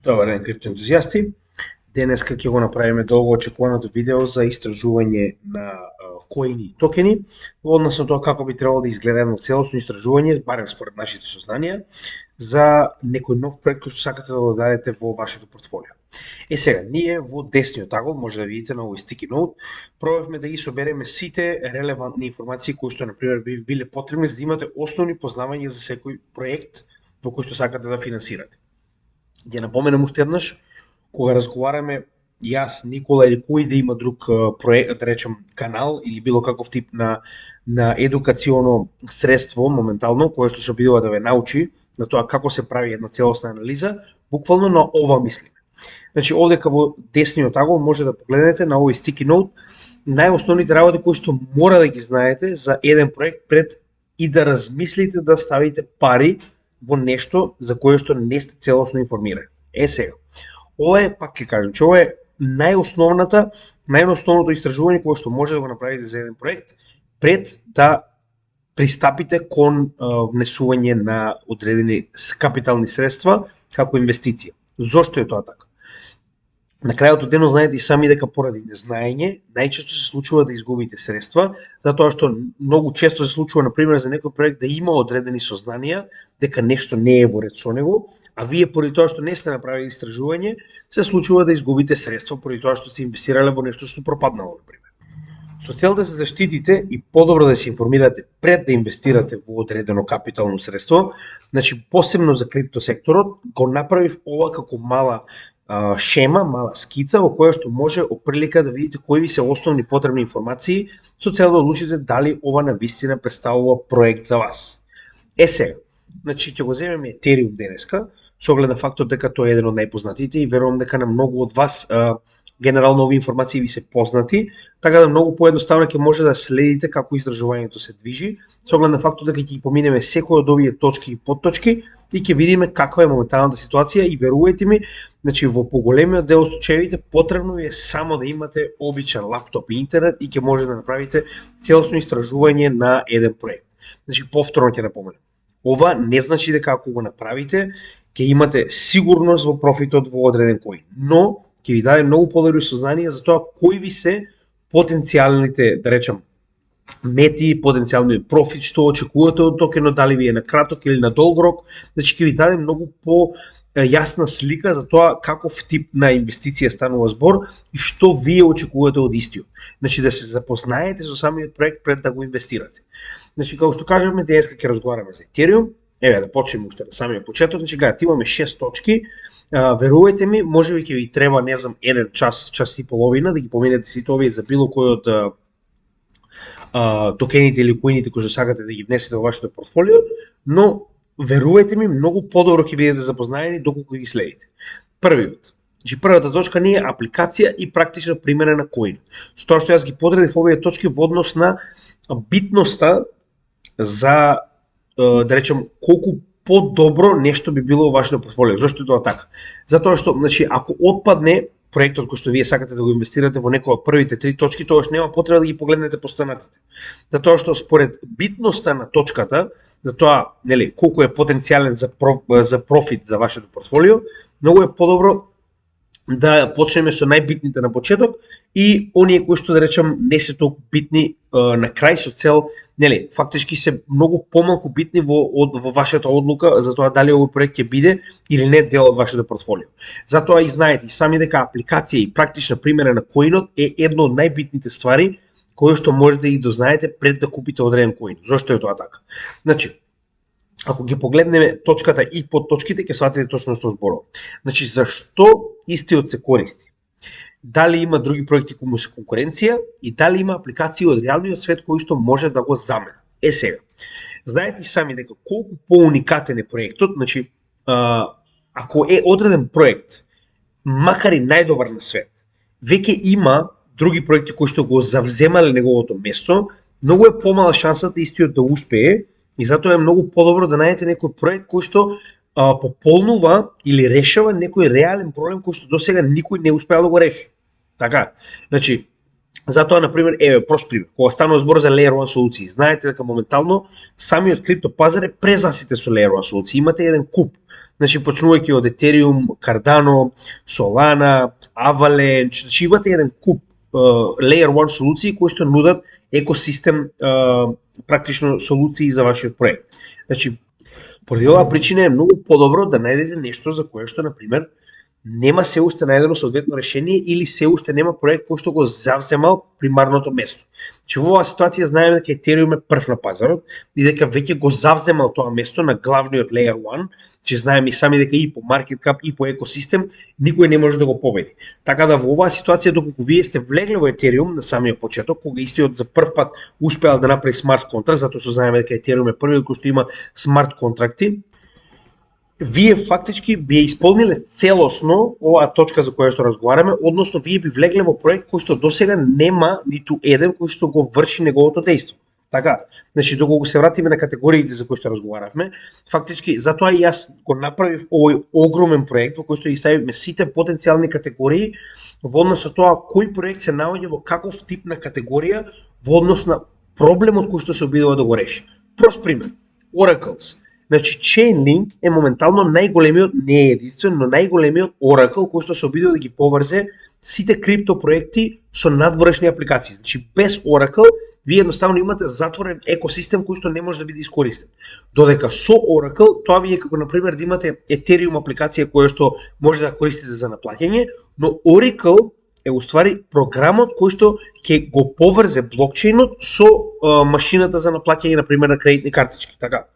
Добар ден, криптоентузијасти. Денеска ќе го направиме долго очекуваното видео за истражување на коини и токени, односно тоа како би требало да изгледа едно целосно истражување, барем според нашите сознанија, за некој нов проект кој што сакате да го дадете во вашето портфолио. Сега, ние во десниот агол, може да видите на овој sticky note, пробавме да ги собереме сите релевантни информации кои што, например, би биле потребни за да имате основни познавања за секој проект во кој што сакате да финансирате. Ја напоменам уште еднаш, кога разговараме јас, Никола или кој да има друг проект, да речем канал или било каков тип на едукационо средство моментално, кое што се обидува да ве научи на тоа како се прави една целосна анализа, буквално на ова мислиме. Значи, овдека во десниот агол може да погледнете на овој sticky note најосновните работи кои што мора да ги знаете за еден проект пред и да размислите да ставите пари во нешто за кое што не сте целосно информирани. Сега, ова е, пак ќе кажем, че ова е најосновното истражување кое што може да го направите за еден проект пред да пристапите кон внесување на одредени капитални средства како инвестиција. Зошто е тоа така? На крајот од денот знаете и сами дека поради незнаење најчесто се случува да изгубите средства, затоа што многу често се случува на пример за некој проект да има одредени сознанија дека нешто не е во ред со него, а вие поради тоа што не сте направили истражување, се случува да изгубите средства поради тоа што се инвестирале во нешто што пропаднало на пример. Со цел да се заштитите и подобро да се информирате пред да инвестирате во одредено капитално средство, значи посебно за крипто секторот, го направив ова како мала шема, мала скица во која што може оприлика да видите кои ви се основни потребни информации со цел да одлучите дали ова навистина представува проект за вас. Сега, значи ќе го земеме Ethereum денеска, со оглед на фактот дека тој е еден од најпознатите и верувам дека на многу од вас генерално овие информации ви се познати, така да многу поедноставно ќе може да следите како истражувањето се движи, со оглед на фактот дека ќе поминеме секој од овие точки и потточки и ќе видиме каква е моменталната ситуација и верувајте ми, значи во поголемиот дел од случаевите потребно ви е само да имате обичен лаптоп и интернет и ќе може да направите целосно истражување на еден проект. Значи повторно ќе напоменам. Ова не значи дека ако го направите ќе имате сигурност во профитот во одреден коин, но ќе ви даде многу подобри сознанија за тоа кои ви се потенцијалните, да речем, мети, потенцијалниот профит, што очекувате од токенот, дали ви е на краток или на долг рок, значи ќе ви даде многу по јасна слика за тоа каков тип на инвестиција станува збор и што вие очекувате од истиот. Значи да се запознаете со самиот проект пред да го инвестирате. Значи како што кажавме, денеска ќе разговараме за Ethereum. Еве да почнеме уште на самиот почеток. Значи гледате, имаме 6 точки. Верувајте ми, можеби ќе ви треба, не знам, еден час, час и половина да ги поминете сите овие за било кој од токените или коините кои што сакате да ги внесете во вашето портфолио, но верувајте ми, многу подобро ќе бидете запознаени доколку ги следите. Првиот, значи првата точка не е апликација и практична примена на коинот. Со тоа што јас ги подредив овие точки во однос на битноста за, да речем, колку по-добро нешто би било во вашето портфолио. Зошто е тоа така? Затоа што, значи, ако отпадне проектот кој што вие сакате да го инвестирате во некоја од првите 3 точки, тогаш нема потреба да ги погледнете по останатите. Затоа што според битноста на точката, за тоа, нели, колку е потенцијален за профит за вашето портфолио, многу е подобро да почнеме со најбитните на почеток и оние кои што, да речем, не се толку битни на крај, со цел, нели, фактички се многу помалку битни во вашата одлука за тоа дали овој проект ќе биде или не дел од вашето портфолио. Затоа и знаете и сами дека апликација и практична примена на коинот е едно од најбитните ствари кои што можете да ги дознаете пред да купите одреден коин. Зошто е тоа така? Значи, ако ги погледнеме точката и подточките, ќе сватите точно што зборувам. Значи, зашто истиот се користи? Дали има други проекти кои му се конкуренција и дали има апликации од реалниот свет кои што може да го заменат. Сега, знаете сами дека колку поуникатен е проектот, значи, ако е одреден проект, макар и најдобар на свет, веќе има други проекти кои што го завземале неговото место, многу е помала шансата истиот да успее и затоа е многу подобро да најдете некој проект кој што пополнува или решава некој реален проблем кој што досега никој не успеал да го реши. Така, значи, затоа, например, прост пример, кога станува збор за Layer 1 солуции, знаете дека моментално самиот крипто пазар е презаситен со Layer 1 солуции, имате еден куп. Значи, почнувајќи од Ethereum, Cardano, Solana, Avalanche, значи имате еден куп Layer 1 солуции кои што нудат екосистем практично солуции за вашиот проект. Значи, поради оваа причина е многу подобро да најдете нешто за кое што, например, нема се уште најдено соодветно решение или се уште нема проект кој што го завземал примарното место. Че во оваа ситуација знаеме дека Ethereum е прв на пазарот и дека веќе го завземал тоа место на главниот Layer 1, че знаеме и сами дека и по market cap и по екосистем никој не може да го победи. Така да во оваа ситуација доколку вие сте влегле во Ethereum на самиот почеток, кога истиот за прв пат успеал да направи смарт контракт, затоа што знаеме дека Ethereum е првиот кој што има смарт контракти, вие фактички би исполниле целосно оваа точка за која што разговараме, односно вие би влегле во проект кој што досега нема ниту еден кој што го врши неговото дејство. Така, значи доколку се вратиме на категориите за кои што разговаравме, фактички затоа и јас го направив овој огромен проект во кој што ги ставивме сите потенцијални категории во однос на тоа кој проект се наоѓа во каков тип на категорија во однос на проблемот кој што се обидува да го реши. Прост пример, Oracles. Значи, Chainlink е моментално најголемиот, не е единствен, но најголемиот Oracle кој што се обидува да ги поврзе сите крипто проекти со надворешни апликации. Значи, без Oracle вие едноставно имате затворен екосистем кој што не може да биде искористен. Додека со Oracle, тоа ви е како например да имате Ethereum апликација која што може да користите за наплаќање, но Oracle е уствари програмот кој што ќе го поврзе блокчейнот со машината за наплаќање на пример на кредитни картички, така.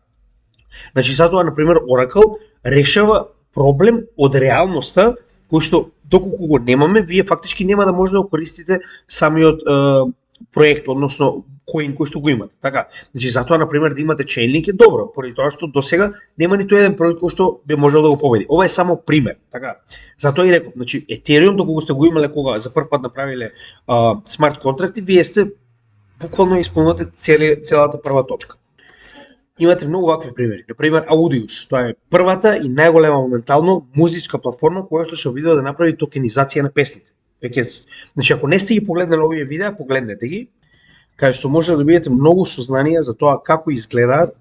Значи, затоа, например, Oracle решава проблем од реалноста, кој што, доколку го немаме, вие фактички нема да може да го користите самиот проект, односно коин кој што го имате. Така, значи, затоа, например, да имате Chainlink е добро, поради тоа што досега нема ниту еден проект кој што би можел да го победи. Ова е само пример, така. Затоа и реков, значи, Ethereum, доколку сте го имале кога за прв пат направиле смарт контракти, вие сте буквално исполнете целата прва точка. Имате многу вакви примери. Например, Audius, тоа е првата и најголема моментално музичка платформа која што се обидува да направи токенизација на песните. Значи, ако не сте ги погледнали овие видеа, погледнете ги, каде што може да добиете многу сознанија за тоа како изгледаат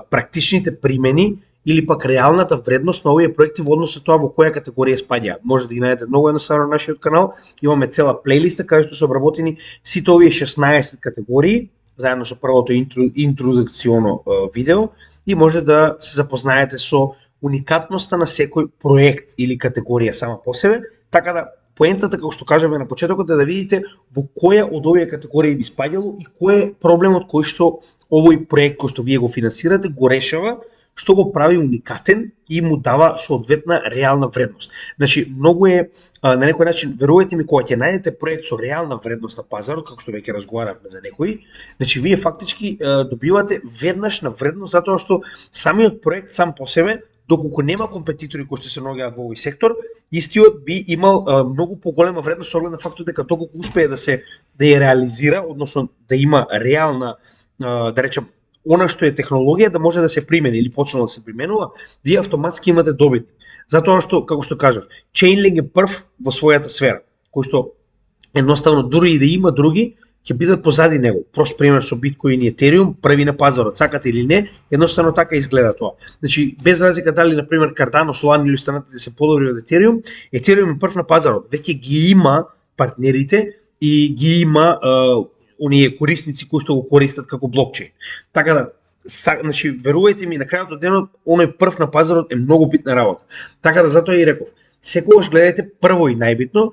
практичните примени или пак реалната вредност на овие проекти во однос на тоа во која категорија спаѓаат. Може да ги најдете многу едноставно на нашиот канал. Имаме цела плейлиста каде што се обработени сите овие 16 категории заедно со првото интродукционо видео и може да се запознаете со уникатноста на секој проект или категорија сама по себе, така да поентата, како што кажаме на почетокот, е да видите во која од овие категории би спаѓало и кој е проблемот кој што овој проект кој што вие го финансирате го решава, што го прави уникатен и му дава соодветна реална вредност. Значи, многу е на некој начин, верувате ми, кога ќе најдете проект со реална вредност на пазарот, како што веќе разговаравме за некои, значи вие фактички добивате веднаш на вредност затоа што самиот проект сам по себе, доколку нема компетитори кои што се наоѓаат во овој сектор, истиот би имал многу поголема вредност со оглед на фактот дека доколку успее да ја реализира, односно да има реална, да речем, она што е технологија да може да се примени или почнува да се применува, вие автоматски имате добитник. Затоа што, како што кажав, Chainlink е прв во својата сфера, кој што едноставно дури и да има други, ќе бидат позади него. Прост пример со Bitcoin и Ethereum, први на пазарот, сакате или не, едноставно така изгледа тоа. Значи, без разлика дали, например, Cardano, Solana или останатите се подобри од Ethereum, Ethereum е прв на пазарот, веќе ги има партнерите и ги има оние корисници кои што го користат како блокчейн. Така да, значи, верувајте ми, на крајот од денот, оној прв на пазарот е многу битна работа. Така да, затоа и реков, секогаш гледајте прво и најбитно,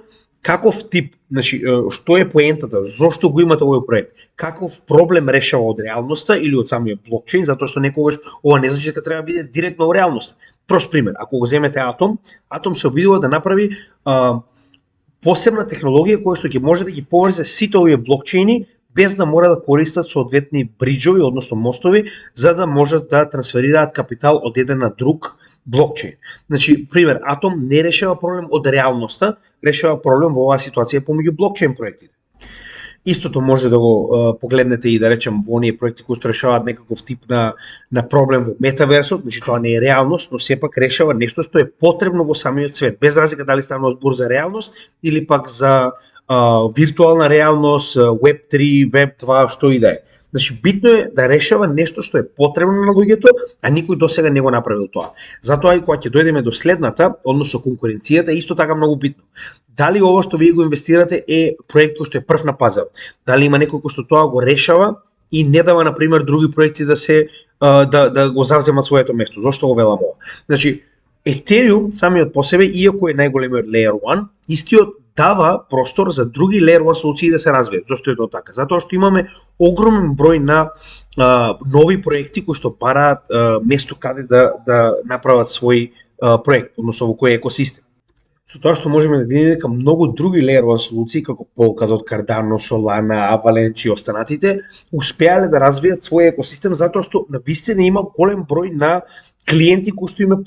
каков тип, значи, што е поентата, зошто го имате овој проект, каков проблем решава од реалноста или од самиот блокчейн, затоа што некогаш ова не значи дека треба да биде директно во реалноста. Прост пример, ако го земете Atom се обидува да направи посебна технологија која што ќе може да ги поврзе сите овие блокчейни без да мора да користат соодветни бриџови, односно мостови, за да можат да трансферираат капитал од еден на друг блокчейн. Значи, пример, Atom не решава проблем од реалноста, решава проблем во оваа ситуација помеѓу блокчейн проектите. Истото може да го погледнете и да речем во оние проекти кои што решаваат некаков тип на проблем во метаверсот, значи тоа не е реалност, но сепак решава нешто што е потребно во самиот свет, без разлика дали станува збор за реалност или пак за виртуална реалност, Web3, Web2, што и да е. Значи битно е да решава нешто што е потребно на луѓето, а никој досега не го направил тоа. Затоа и кога ќе дојдеме до следната, односно конкуренцијата, е исто така многу битно. Дали ово што вие го инвестирате е проект кој што е прв на пазар? Дали има некој кој што тоа го решава и не дава на пример други проекти да се да го завземат своето место? Зошто го велам ова? Значи Ethereum самиот по себе, иако е најголемиот Layer 1, истиот дава простор за други Layer 1 солуции да се развијат. Зошто е тоа така? Затоа што имаме огромен број на нови проекти кои што бараат место каде да направат свој проект, односно во кој екосистем. Со тоа што можеме да видиме дека многу други Layer 1 солуции, како Polkadot, Cardano, Solana, Avalanche и останатите, успеале да развијат свој екосистем затоа што навистина има голем број на клиенти кои што им е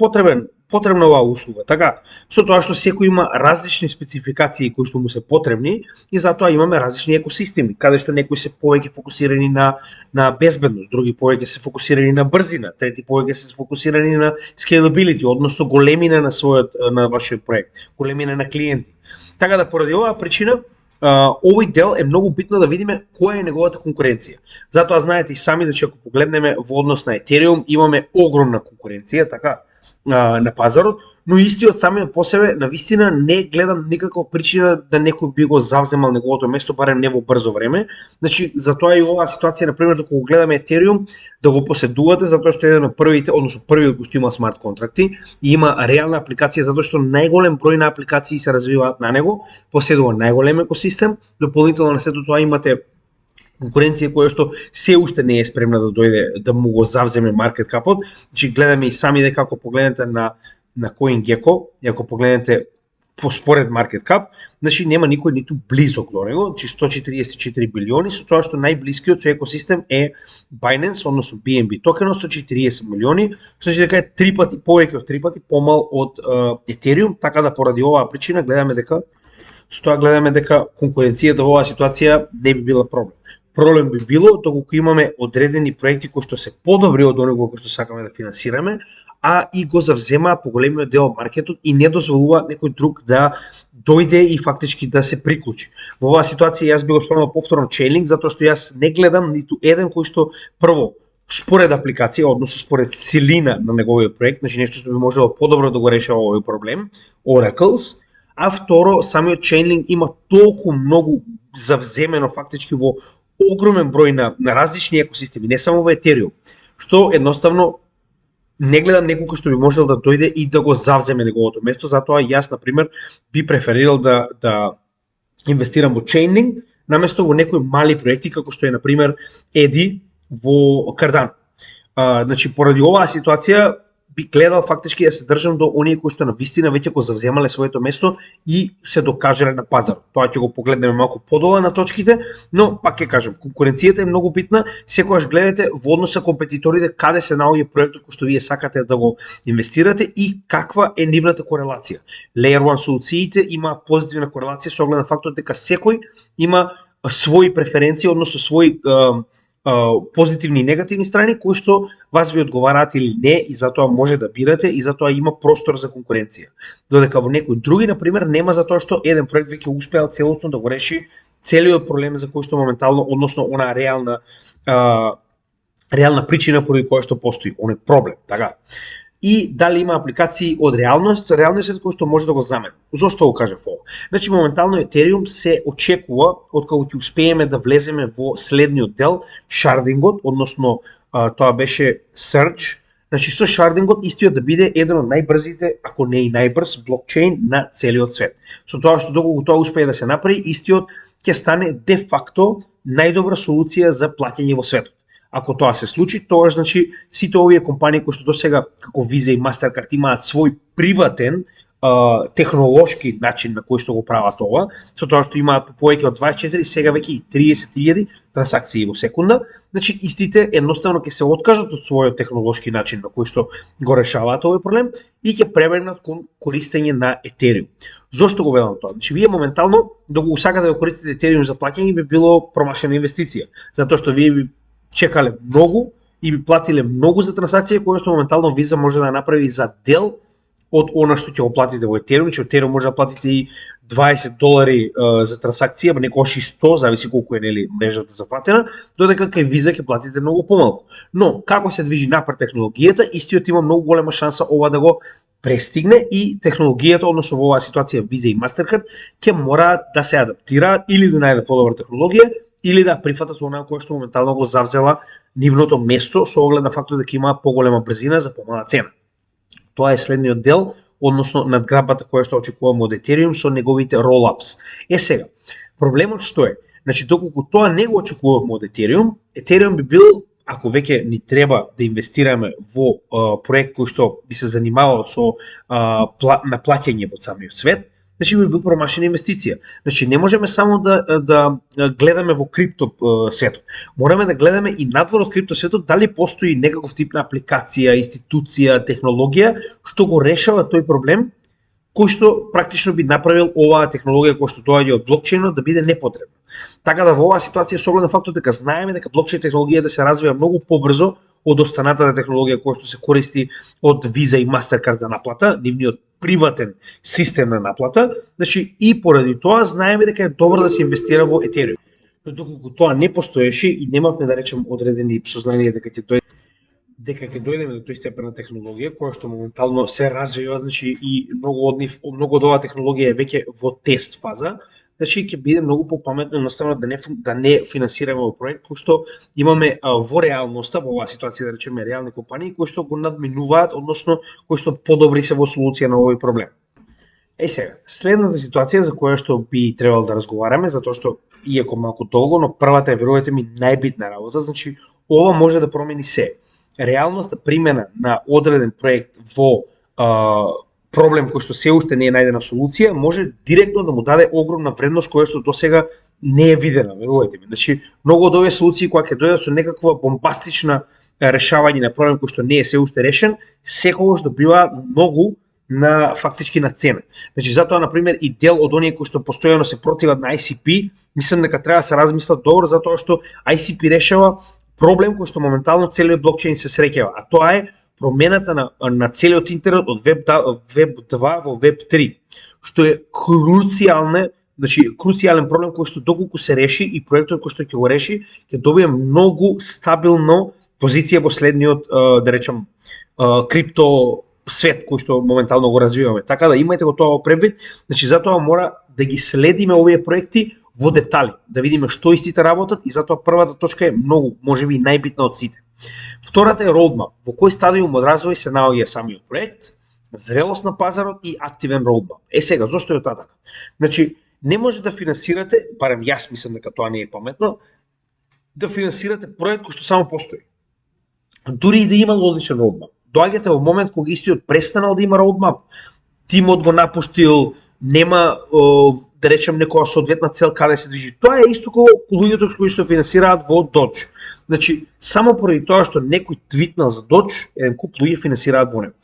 потребна оваа услуга. Така, со тоа што секој има различни спецификации кои што му се потребни и затоа имаме различни екосистеми, каде што некои се повеќе фокусирани на безбедност, други повеќе се фокусирани на брзина, трети повеќе се фокусирани на scalability, односно големина на вашиот проект, големина на клиенти. Така да поради оваа причина овој дел е многу битно да видиме која е неговата конкуренција. Затоа знаете и сами да ако погледнеме во однос на Ethereum имаме огромна конкуренција, така, на пазарот, но истиот самиот по себе навистина не гледам никаква причина да некој би го завземал неговото место, барем не во брзо време. Значи затоа и оваа ситуација на пример докога гледаме Ethereum да го поседувате затоа што е еден од првите, односно првиот кој што има смарт контракти и има реална апликација затоа што најголем број на апликации се развиваат на него, поседува најголем екосистем, дополнително на сето тоа имате конкуренција која што се уште не е спремна да дојде да му го завземе маркет капот. Значи гледаме и сами дека ако погледнете на CoinGecko, и ако погледнете според маркет кап, значи нема никој ниту близок до него, значи 144 билиони, со тоа што најблискиот со екосистем е Binance, односно BNB токенот со 40 милиони, што значи дека е 3 пати повеќе од 3 пати помал од Ethereum, така да поради оваа причина гледаме дека конкуренцијата во оваа ситуација не би била проблем. Проблем би било доколку имаме одредени проекти кои што се подобри од оној кој што сакаме да финансираме, а и го завземаа поголемиот дел од маркетот и не дозволува некој друг да дојде и фактички да се приклучи. Во оваа ситуација јас би го спомнал повторно Chainlink, затоа што јас не гледам ниту еден кој што прво според апликација, односно според силина на неговиот проект, значи нешто што би можело подобро да го решава овој проблем, Oracles, а второ самиот Chainlink има толку многу завземено фактички во огромен број на различни екосистеми, не само во Ethereum, што едноставно не гледам некој кој што би можел да дојде и да го завземе неговото место, затоа јас на пример би преферирал да инвестирам во Chainlink наместо во некои мали проекти како што е на пример Eddie во Cardano. Значи поради оваа ситуација би гледал фактички да се држам до оние кои што навистина веќе го завземале своето место и се докажале на пазарот. Тоа ќе го погледнеме малку подола на точките, но пак ќе кажам, конкуренцијата е многу битна. Секогаш гледате во однос со компетиторите каде се наоѓа проектот кој што вие сакате да го инвестирате и каква е нивната корелација. Layer 1 солуциите имаат позитивна корелација со оглед на фактот дека секој има своји преференции, односно своји позитивни и негативни страни кои што вас ви одговараат или не и затоа може да бирате и затоа има простор за конкуренција. Додека во некои други на пример нема затоа што еден проект веќе успеал целосно да го реши целиот проблем за кој што моментално, односно она реална причина поради која што постои оној проблем, така. И дали има апликации од реалноста кој што може да го замени. Зошто го кажав ова? Значи моментално Ethereum се очекува откако ќе успееме да влеземе во следниот дел, шардингот, односно тоа беше Surge. Значи со шардингот истиот да биде еден од најбрзите, ако не и најбрз блокчейн на целиот свет. Со тоа што доколку тоа успее да се направи, истиот ќе стане де факто најдобра солуција за плаќање во светот. Ако тоа се случи, тоа значи сите овие компании кои што досега како Visa и Mastercard имаат свој приватен технолошки начин на кој што го прават ова, со тоа што имаат повеќе од 24, сега веќе и 30.000 трансакции во секунда, значи истите едноставно ќе се откажат од својот технолошки начин на кој што го решаваат овој проблем и ќе пребегнат кон користење на Ethereum. Зошто го велам тоа? Значи вие моментално доколку сакате да користите Ethereum за плаќање би било промашена инвестиција, затоа што вие би чекале многу и би платиле многу за трансакција која што моментално Visa може да направи за дел од она што ќе го платите во Ethereum, че Ethereum може да платите и $20 за трансакција, некогаш и 100, зависи колку е нели мрежата зафатена, додека кај Visa ќе платите многу помалку. Но како се движи напред технологијата, истиот има многу голема шанса ова да го престигне и технологијата, односно во оваа ситуација Visa и Mastercard ќе мора да се адаптираат или да најдат подобра технологија или да прифатат онаа која што моментално го завзела нивното место со оглед на фактот дека има поголема брзина за помала цена. Тоа е следниот дел, односно надграбата која што очекуваме од Ethereum со неговите roll-ups. Сега, проблемот што е? Значи, доколку тоа не го очекувавме од Ethereum, Ethereum би бил, ако веќе ни треба да инвестираме во проект кој што би се занимавал со наплаќање во самиот свет, значи би бил промашена инвестиција. Значи не можеме само да гледаме во крипто светот. Мораме да гледаме и надвор од крипто светот дали постои некаков тип на апликација, институција, технологија што го решава тој проблем кој што практично би направил оваа технологија која што доаѓа од блокчейнот да биде непотребна. Така да во оваа ситуација со оглед на фактот дека знаеме дека блокчейн технологијата се развива многу побрзо од останатата технологија која што се користи од Visa и Mastercard за наплата, нивниот приватен систем на наплата, значи и поради тоа знаеме дека е добро да се инвестира во Ethereum. Но доколку тоа не постоеше и немавме да речем одредени сознание дека ќе дојдеме до тој степен на технологија која што моментално се развива, значи и многу од оваа технологија е веќе во тест фаза, значи ќе биде многу попаметно едноставно да не финансираме во проект кој што имаме во реалноста, во оваа ситуација да речеме реални компании кои што го надминуваат, односно кои што подобри се во солуција на овој проблем. Сега, следната ситуација за која што би требало да разговараме, затоа што иако малку долго, но првата е, верувате ми, најбитна работа, значи ова може да промени се. Реалноста примена на одреден проект во проблем кој што се уште не е најдена солуција, може директно да му даде огромна вредност која што досега не е видена, верувајте ми. Значи, многу од овие солуции кои ќе дојдат со некаква бомбастична решавање на проблем кој што не е се уште решен, секогаш добива многу на фактички на цена. Значи, затоа на пример и дел од оние кои што постојано се противат на ICP, мислам дека треба да се размислат добро затоа што ICP решава проблем кој што моментално целиот блокчейн се среќава, а тоа е промената на целиот интернет од Web 2 во Web 3, што е круцијален проблем кој што доколку се реши и проектот кој што ќе го реши, ќе добие многу стабилно позиција во следниот, да речам, крипто свет кој што моментално го развиваме. Така да имајте го тоа во предвид, значи затоа мора да ги следиме овие проекти во детали, да видиме што истите работат и затоа првата точка е многу, можеби најбитна од сите. Втората е roadmap, во кој стадиум од развој се наоѓа самиот проект, зрелост на пазарот и активен roadmap. Сега, зошто е тоа така? Значи, не може да финансирате, барем јас мислам дека тоа не е паметно, да финансирате проект кој што само постои. Дури и да има одличен roadmap. Доаѓате во момент кога истиот престанал да има roadmap, тимот го напуштил, нема, да речем, некоја соодветна цел каде се движи. Тоа е исто како луѓето кои што финансираат во Dodge. Значи, само поради тоа што некој твитнал за Dodge, еден куп луѓе финансираат во него.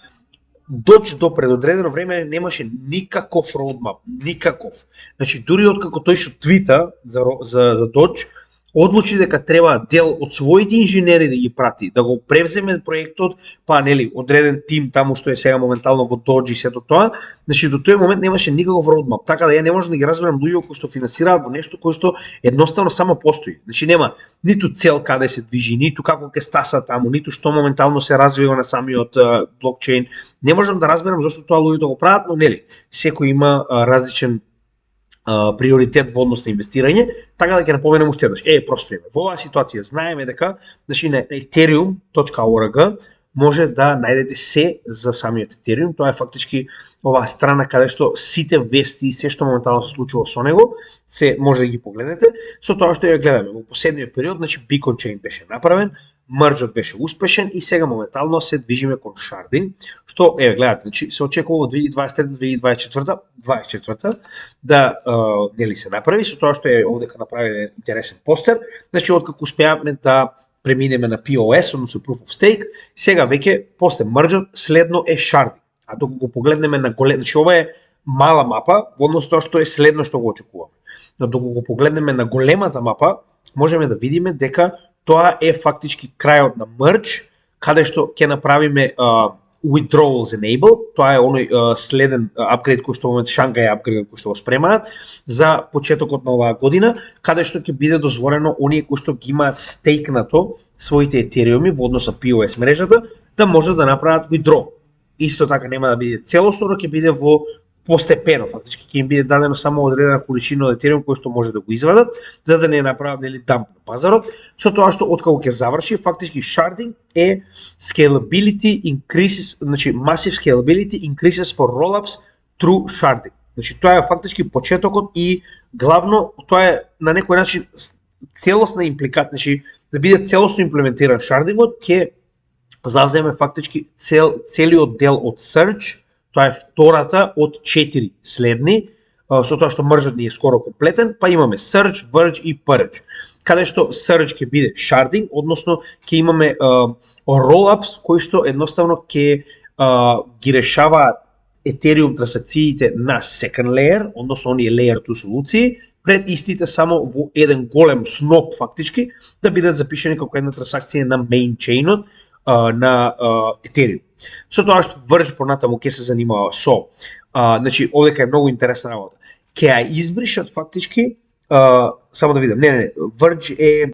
Dodge до предодредено време немаше никаков roadmap, никаков. Значи, дури откако тој што твита за Dodge, одлучи дека треба дел од своите инженери да ги прати, да го превземе проектот, па нели одреден тим таму што е сега моментално во Dodge и сето тоа, значи до тој момент немаше никаков roadmap, така да ја не можам да ги разберам луѓе кои што финансираат во нешто кој што едноставно само постои. Значи нема ниту цел каде се движи, ниту како ќе стаса таму, ниту што моментално се развива на самиот блокчейн. Не можам да разберам зошто тоа луѓето го прават, но нели секој има различен приоритет во однос на инвестирање, така да ќе напоменам уште еднаш. Прост пример. Во оваа ситуација знаеме дека значи на ethereum.org може да најдете се за самиот Ethereum. Тоа е фактички оваа страна каде што сите вести и се што моментално се случува со него, се може да ги погледнете. Со тоа што ја гледаме во последниот период, значи Beacon Chain беше направен, мрџот беше успешен и сега моментално се движиме кон Sharding, што гледате, значи се очекува во 2023-2024 да нели се направи, со тоа што е овдека направен интересен постер, значи откако успеавме да преминеме на POS, односно Proof of Stake, сега веќе после мрџот следно е Sharding. А докато го погледнеме на голем, значи ова е мала мапа во однос тоа што е следно што го очекуваме. Но докато го погледнеме на големата мапа, можеме да видиме дека тоа е фактички крајот на мрџ, каде што ќе направиме withdrawals enable, тоа е оној следен апгрейд кој што во момент Шангај апгрейд кој што го спремаат за почетокот на оваа година, каде што ќе биде дозволено оние кои што ги имаат стейкнато своите етериуми во однос на POS мрежата да може да направат withdraw. Исто така нема да биде целосно, но ќе биде во постепено, фактички ќе им биде дадено само одредена количина од етериум кој што може да го извадат, за да не направат дамп на пазарот. Со тоа што откако ќе заврши, фактички sharding е scalability increases, значи massive scalability increases for rollups through sharding. Значи тоа е фактички почетокот и главно тоа е на некој начин целосна импликат, значи да биде целосно имплементиран шардингот ќе завземе фактички целиот дел од Surge. Тоа е втората од 4 следни, со тоа што мржот ни е скоро комплетен, па имаме Surge, Verge и Purge. Каде што Surge ќе биде sharding, односно ќе имаме rollups кои што едноставно ќе ги решаваат Ethereum трансакциите на second layer, односно оние layer 2 солуции, пред истите само во еден голем сноп фактички да бидат запишани како една трансакција на main chainот на Ethereum. Со тоа што Verge понатаму ќе се занимава со, значи овдека е многу интересна работа. Ќе ја избришат фактички, само да видам, Verge е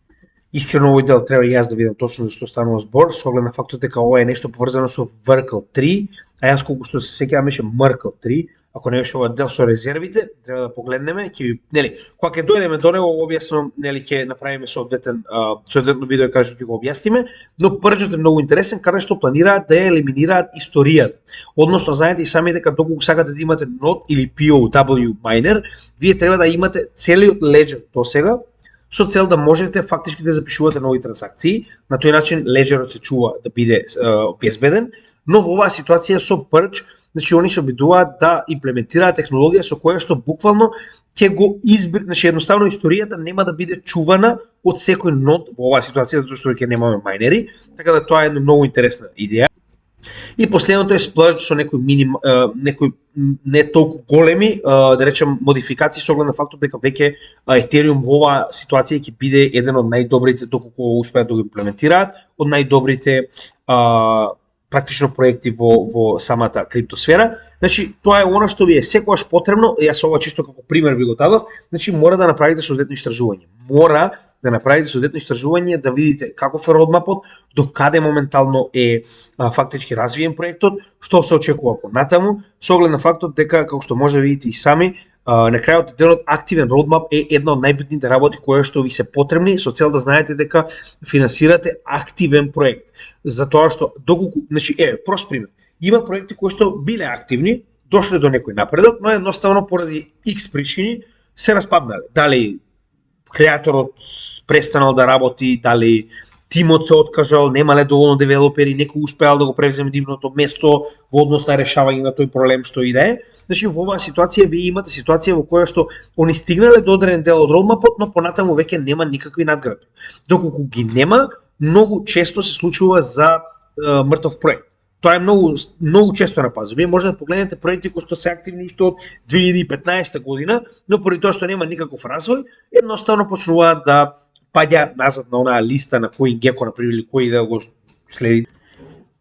искрено овој дел треба и јас да видам точно за што станува збор, со оглед на фактот дека ова е нешто поврзано со Verkle 3, а јас колку што се сеќавам беше Merkle 3. Ако не беше овој дел со резервите, треба да погледнеме, ќе ви, кога ќе дојдеме до него, објаснам, ќе направиме соодветно видео каде што ќе го објасниме, но првиот е многу интересен, каде што планираат да ја елиминираат историјата. Односно, знаете и сами дека доколку сакате да имате node или POW miner, вие треба да имате целиот ledger до сега, со цел да можете фактички да запишувате нови трансакции. На тој начин леџерот се чува да биде безбеден, но во оваа ситуација со Purge, значи они се обидуваат да имплементираат технологија со која што буквално ќе го значи едноставно историјата нема да биде чувана од секој нод во оваа ситуација затоа што ќе немаме мајнери, така да тоа е една многу интересна идеја. И последното е Splurge со некои не толку големи, да речем, модификации со оглед на фактот дека веќе Ethereum во оваа ситуација ќе биде еден од најдобрите, доколку успеат да го имплементираат, од најдобрите практично проекти во самата криптосфера. Значи, тоа е она што ви е секогаш потребно, јас ова чисто како пример ви го дадов, значи мора да направите соодветно истражување. Мора да направите соодветно истражување, да видите каков е родмапот, до каде моментално е фактички развиен проектот, што се очекува понатаму, со оглед на фактот дека, како што може да видите и сами, на крајот денот активен родмап е една од најбитните работи кои што ви се потребни со цел да знаете дека финансирате активен проект. Затоа што доколку, значи прост пример. Има проекти кои што биле активни, дошле до некој напредок, но едноставно поради X причини се распаднале. Дали креаторот престанал да работи, дали тимот се откажал, немале доволно девелопери, некој успеал да го превземе нивното место во однос на решавање на тој проблем што и да е. Значи во оваа ситуација вие имате ситуација во која што они стигнале до одреден дел од родмапот, но понатаму веќе нема никакви надградби. Доколку ги нема, многу често се случува за мртов проект. Тоа е многу често на пазар. Вие може да погледнете проекти кои што се активни уште од 2015 година, но поради тоа што нема никаков развој, едноставно почнуваат да паѓа назад на онаа листа на CoinGecko, например, или кој да го следи.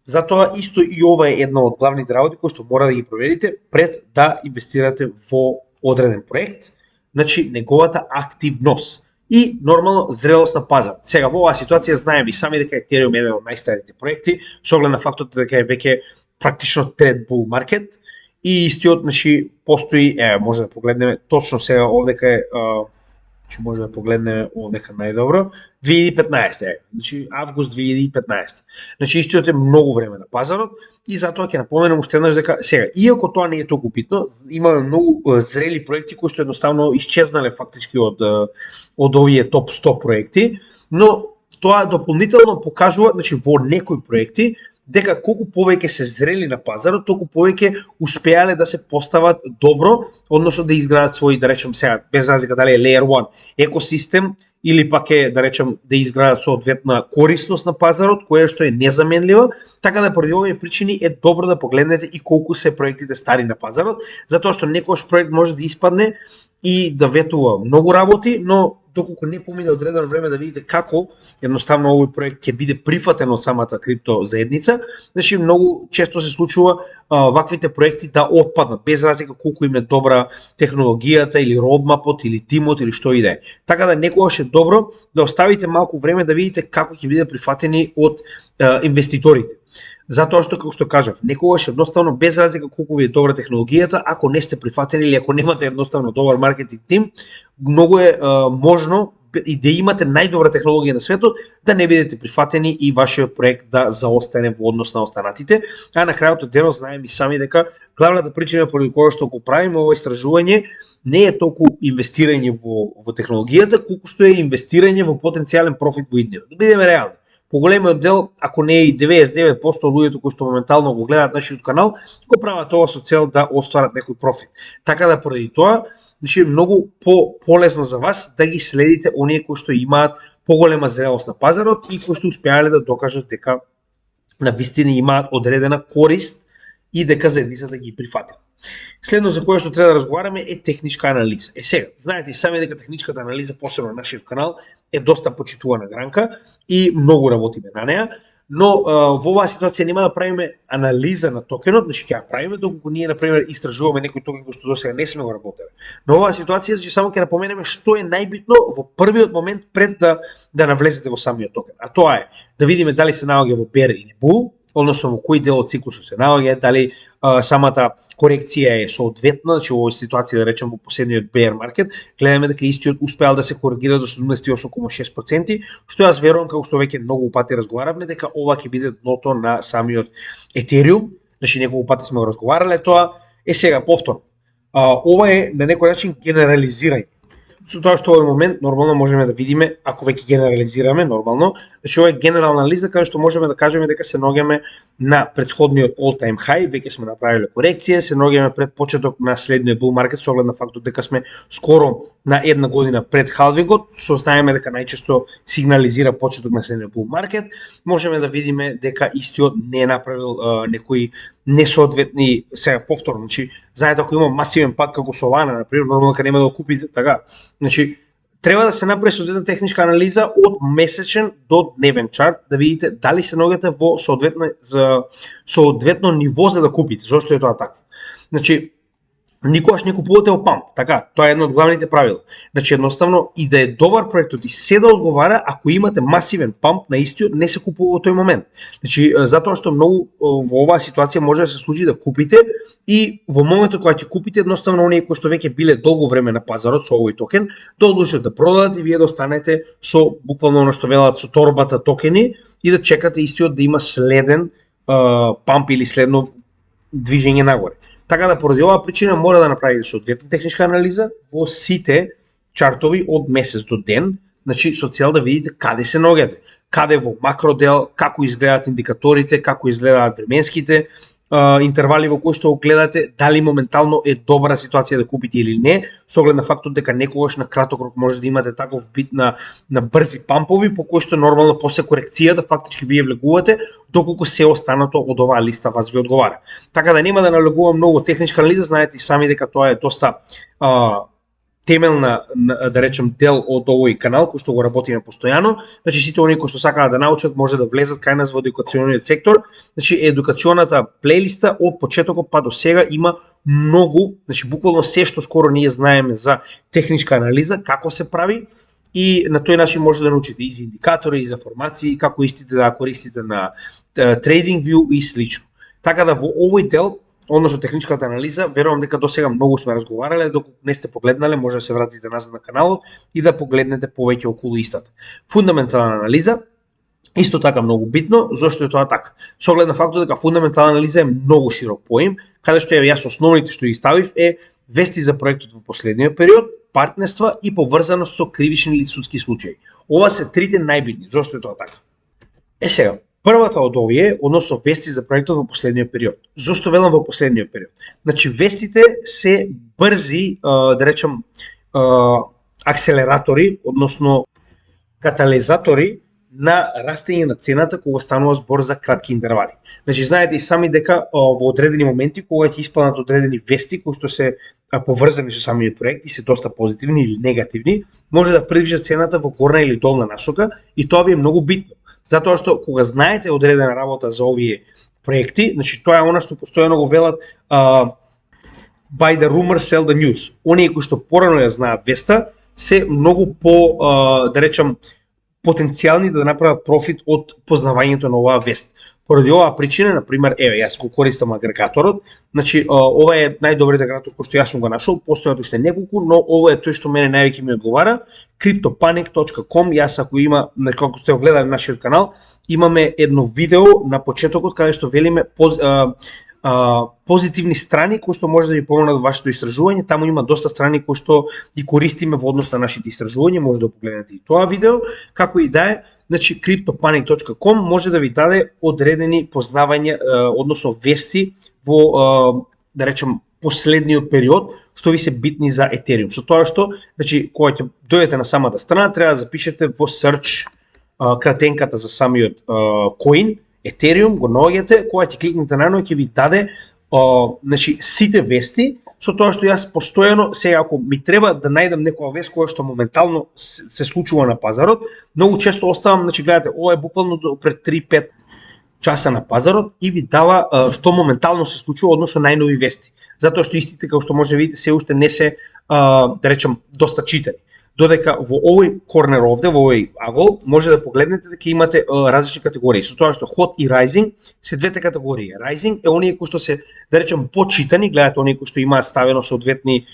Затоа исто и ова е една од главните работи кои што мора да ги проверите пред да инвестирате во одреден проект, значи неговата активност и нормално зрелост на пазар. Сега во оваа ситуација знаеме и сами дека Ethereum е еден од најстарите проекти, со оглед на фактот дека е веќе практично тред bull market и истиот, значи постои, може да погледнеме точно сега овдека е че може да погледнеме овдека најдобро, 2015, значи август 2015. Значи истиот е многу време на пазарот и затоа ќе напоменам уште еднаш дека сега, иако тоа не е толку битно, имаме многу зрели проекти кои што едноставно исчезнале фактички од овие топ 100 проекти, но тоа дополнително покажува, значи во некои проекти дека колку повеќе се зрели на пазарот, толку повеќе успеале да се постават добро, односно да изградат свој, да речем сега, без разлика дали е Layer 1 екосистем или пак е, да речем, да изградат соодветна корисност на пазарот, која што е незаменлива, така да поради овие причини е добро да погледнете и колку се проектите стари на пазарот, затоа што некојаш проект може да испадне и да ветува многу работи, но доколку не помине одредено време да видите како едноставно овој проект ќе биде прифатен од самата крипто заедница. Значи многу често се случува ваквите проекти да отпаднат без разлика колку им е добра технологијата или родмапот или тимот или што и да е. Така да некогаш е добро да оставите малку време да видите како ќе биде прифатени од инвеститорите. Затоа што, како што кажав, некогаш едноставно без разлика колку ви е добра технологијата, ако не сте прифатени или ако немате едноставно добар маркетинг тим, многу е можно и да имате најдобра технологија на светот, да не бидете прифатени и вашиот проект да заостане во однос на останатите. А на крајот од денот знаеме и сами дека главната причина поради која што го правиме ова истражување не е толку инвестирање во технологијата, колку што е инвестирање во потенцијален профит во иднина. Да бидеме реални. Поголемиот дел, ако не и 99% луѓето кои што моментално го гледаат нашиот канал, го прават ова со цел да остварат некој профит. Така да поради тоа, значи многу полезно за вас да ги следите оние кои што имаат поголема зрелост на пазарот и кои што успеале да докажат дека на вистина имаат одредена корист и дека заедницата ги прифатила. Следно за кое што треба да разговараме е техничка анализа. Сега, знаете и сами дека техничката анализа, посебно на нашиот канал, е доста почитувана гранка и многу работиме на неа, но во оваа ситуација нема да правиме анализа на токенот, значи ќе ја правиме доколку ние на пример истражуваме некој токен кој што досега не сме го работеле. Но оваа ситуација значи само ќе напоменеме што е најбитно во првиот момент пред да навлезете во самиот токен. А тоа е да видиме дали се наоѓа во bear или bull, односно во кој дел од циклусот се наоѓа, дали самата корекција е соодветна, значи во овој ситуација да речем во последниот bear market, гледаме дека истиот успеал да се коригира до 78,6%, што јас верувам, како што веќе многу пати разговаравме, дека ова ќе биде дното на самиот Ethereum, значи неколку пати сме го разговарале тоа. Сега повторно, ова е на некој начин генерализирање. Со тоа што овој момент нормално можеме да видиме, ако веќе генерализираме нормално, значи ова е генерална анализа каде што можеме да кажеме дека се наоѓаме на претходниот all time high, веќе сме направиле корекција, се наоѓаме пред почеток на следниот bull market со оглед на фактот дека сме скоро на една година пред халвингот, што знаеме дека најчесто сигнализира почеток на следниот bull market. Можеме да видиме дека истиот не е направил некои несоодветни, сега повторно, значи знаете ако има масивен пад како Solana, на пример, нормално дека нема да го купите, така. Значи треба да се направи соодветна техничка анализа од месечен до дневен чарт да видите дали се наоѓате во соодветно ниво за да купите. Зошто е тоа така? Значи никогаш не купувате во памп, така, тоа е едно од главните правила. Значи едноставно и да е добар проектот и се да одговара, ако имате масивен памп на истиот, не се купува во тој момент. Значи затоа што многу во оваа ситуација може да се случи да купите и во моментот кога ќе купите едноставно оние кои што веќе биле долго време на пазарот со овој токен, да одлучат да продадат и вие да останете со буквално оно што велат со торбата токени и да чекате истиот да има следен памп или следно движење нагоре. Така да поради оваа причина мора да направите соодветна техничка анализа во сите чартови од месец до ден, значи со цел да видите каде се наоѓате, каде во макродел, како изгледаат индикаторите, како изгледаат временските интервали во кои што го гледате, дали моментално е добра ситуација да купите или не, со оглед на фактот дека некогаш на краток рок може да имате таков бит на брзи пампови, по кои што нормално после корекцијата фактички вие влегувате, доколку се останато од оваа листа вас ви одговара. Така да нема да навлегувам многу техничка анализа, знаете и сами дека тоа е доста темелна, да речем, дел од овој канал кој што го работиме постојано. Значи сите оние кои што сакаат да научат може да влезат кај нас во едукациониот сектор. Значи едукационата плейлиста од почетокот па до сега има многу, значи буквално се што скоро ние знаеме за техничка анализа, како се прави и на тој начин може да научите и за индикатори, и за формации, како истите да користите на TradingView и слично. Така да во овој дел, односно техничката анализа, верувам дека досега многу сме разговарале, доколку не сте погледнале, може да се вратите назад на каналот и да погледнете повеќе околу истата. Фундаментална анализа, исто така многу битно, зошто е тоа така? Со оглед на фактот дека фундаментална анализа е многу широк поим, каде што јас основните што ги ставив е вести за проектот во последниот период, партнерства и поврзаност со кривични или судски случаи. Ова се трите најбитни, зошто е тоа така? Сега, првата од овие, односно вести за проектот во последниот период. Зошто велам во последниот период? Значи вестите се брзи, да речем, акселератори, односно катализатори на растење на цената кога станува збор за кратки интервали. Значи, знаете и сами дека во одредени моменти, кога ќе испаднат одредени вести кои што се поврзани со самиот проект и се доста позитивни или негативни, може да предвижат цената во горна или долна насока и тоа ви е многу битно. Затоа што кога знаете одредена работа за овие проекти, значи тоа е она што постојано го велат by the rumor sell the news. Оние кои што порано ја знаат веста се многу по да речам потенцијални да направат профит од познавањето на оваа вест. Поради оваа причина, на пример, јас го користам агрегаторот, значи ова е најдобриот агрегатор кој што јас сум го нашол, постојат уште неколку, но ова е тој што мене највеќе ми одговара, cryptopanic.com. Јас ако има, како сте гледале нашиот канал, имаме едно видео на почетокот каде што велиме позитивни страни кои што може да ви помогнат во вашето истражување. Таму има доста страни кои што ги користиме во однос на нашите истражувања, може да погледнете и тоа видео, како и да е. Значи cryptopanic.com може да ви даде одредени познавања, односно вести во да речем последниот период што ви се битни за Ethereum. Со тоа што, значи кога ќе дојдете на самата страна, треба да запишете во search кратенката за самиот коин Ethereum, го наоѓате, кога ќе кликнете на него ќе ви даде значи сите вести, со тоа што јас постојано сега ако ми треба да најдам некоја вест која што моментално се случува на пазарот, многу често оставам, значи гледате, ова е буквално пред 3-5 часа на пазарот и ви дава што моментално се случува односно најнови вести. Затоа што истите како што може да видите се уште не се да речем доста читани. Додека во овој корнер овде, во овој агол, може да погледнете дека имате различни категории. Со тоа што Hot и Rising се двете категории. Rising е оние кои што се, да речем, почитани, гледате оние кои што имаат ставено соодветни,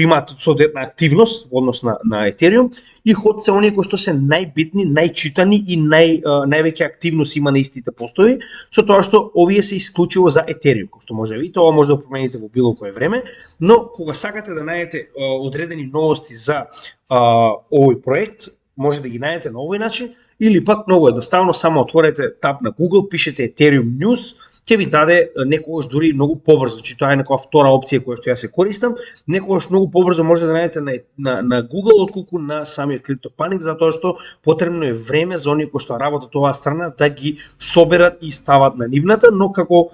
имаат соодветна активност во однос на Ethereum, и Hot се оние кои што се најбитни, најчитани и највеќе активност има на истите постои, со тоа што овие се исклучиво за Ethereum, кој што може да видите, ова може да промените во било кое време, но кога сакате да најдете одредени новости за овој проект, може да ги најдете на овој начин, или пак многу едноставно, само отворете таб на Google, пишете Ethereum News, ќе ви даде некогаш дури многу побрзо, значи тоа е некоја втора опција која што јас се користам, некогаш многу побрзо може да најдете на Google отколку на самиот CryptoPanic, затоа што потребно е време за оние кои што работат оваа страна да ги соберат и стават на нивната, но како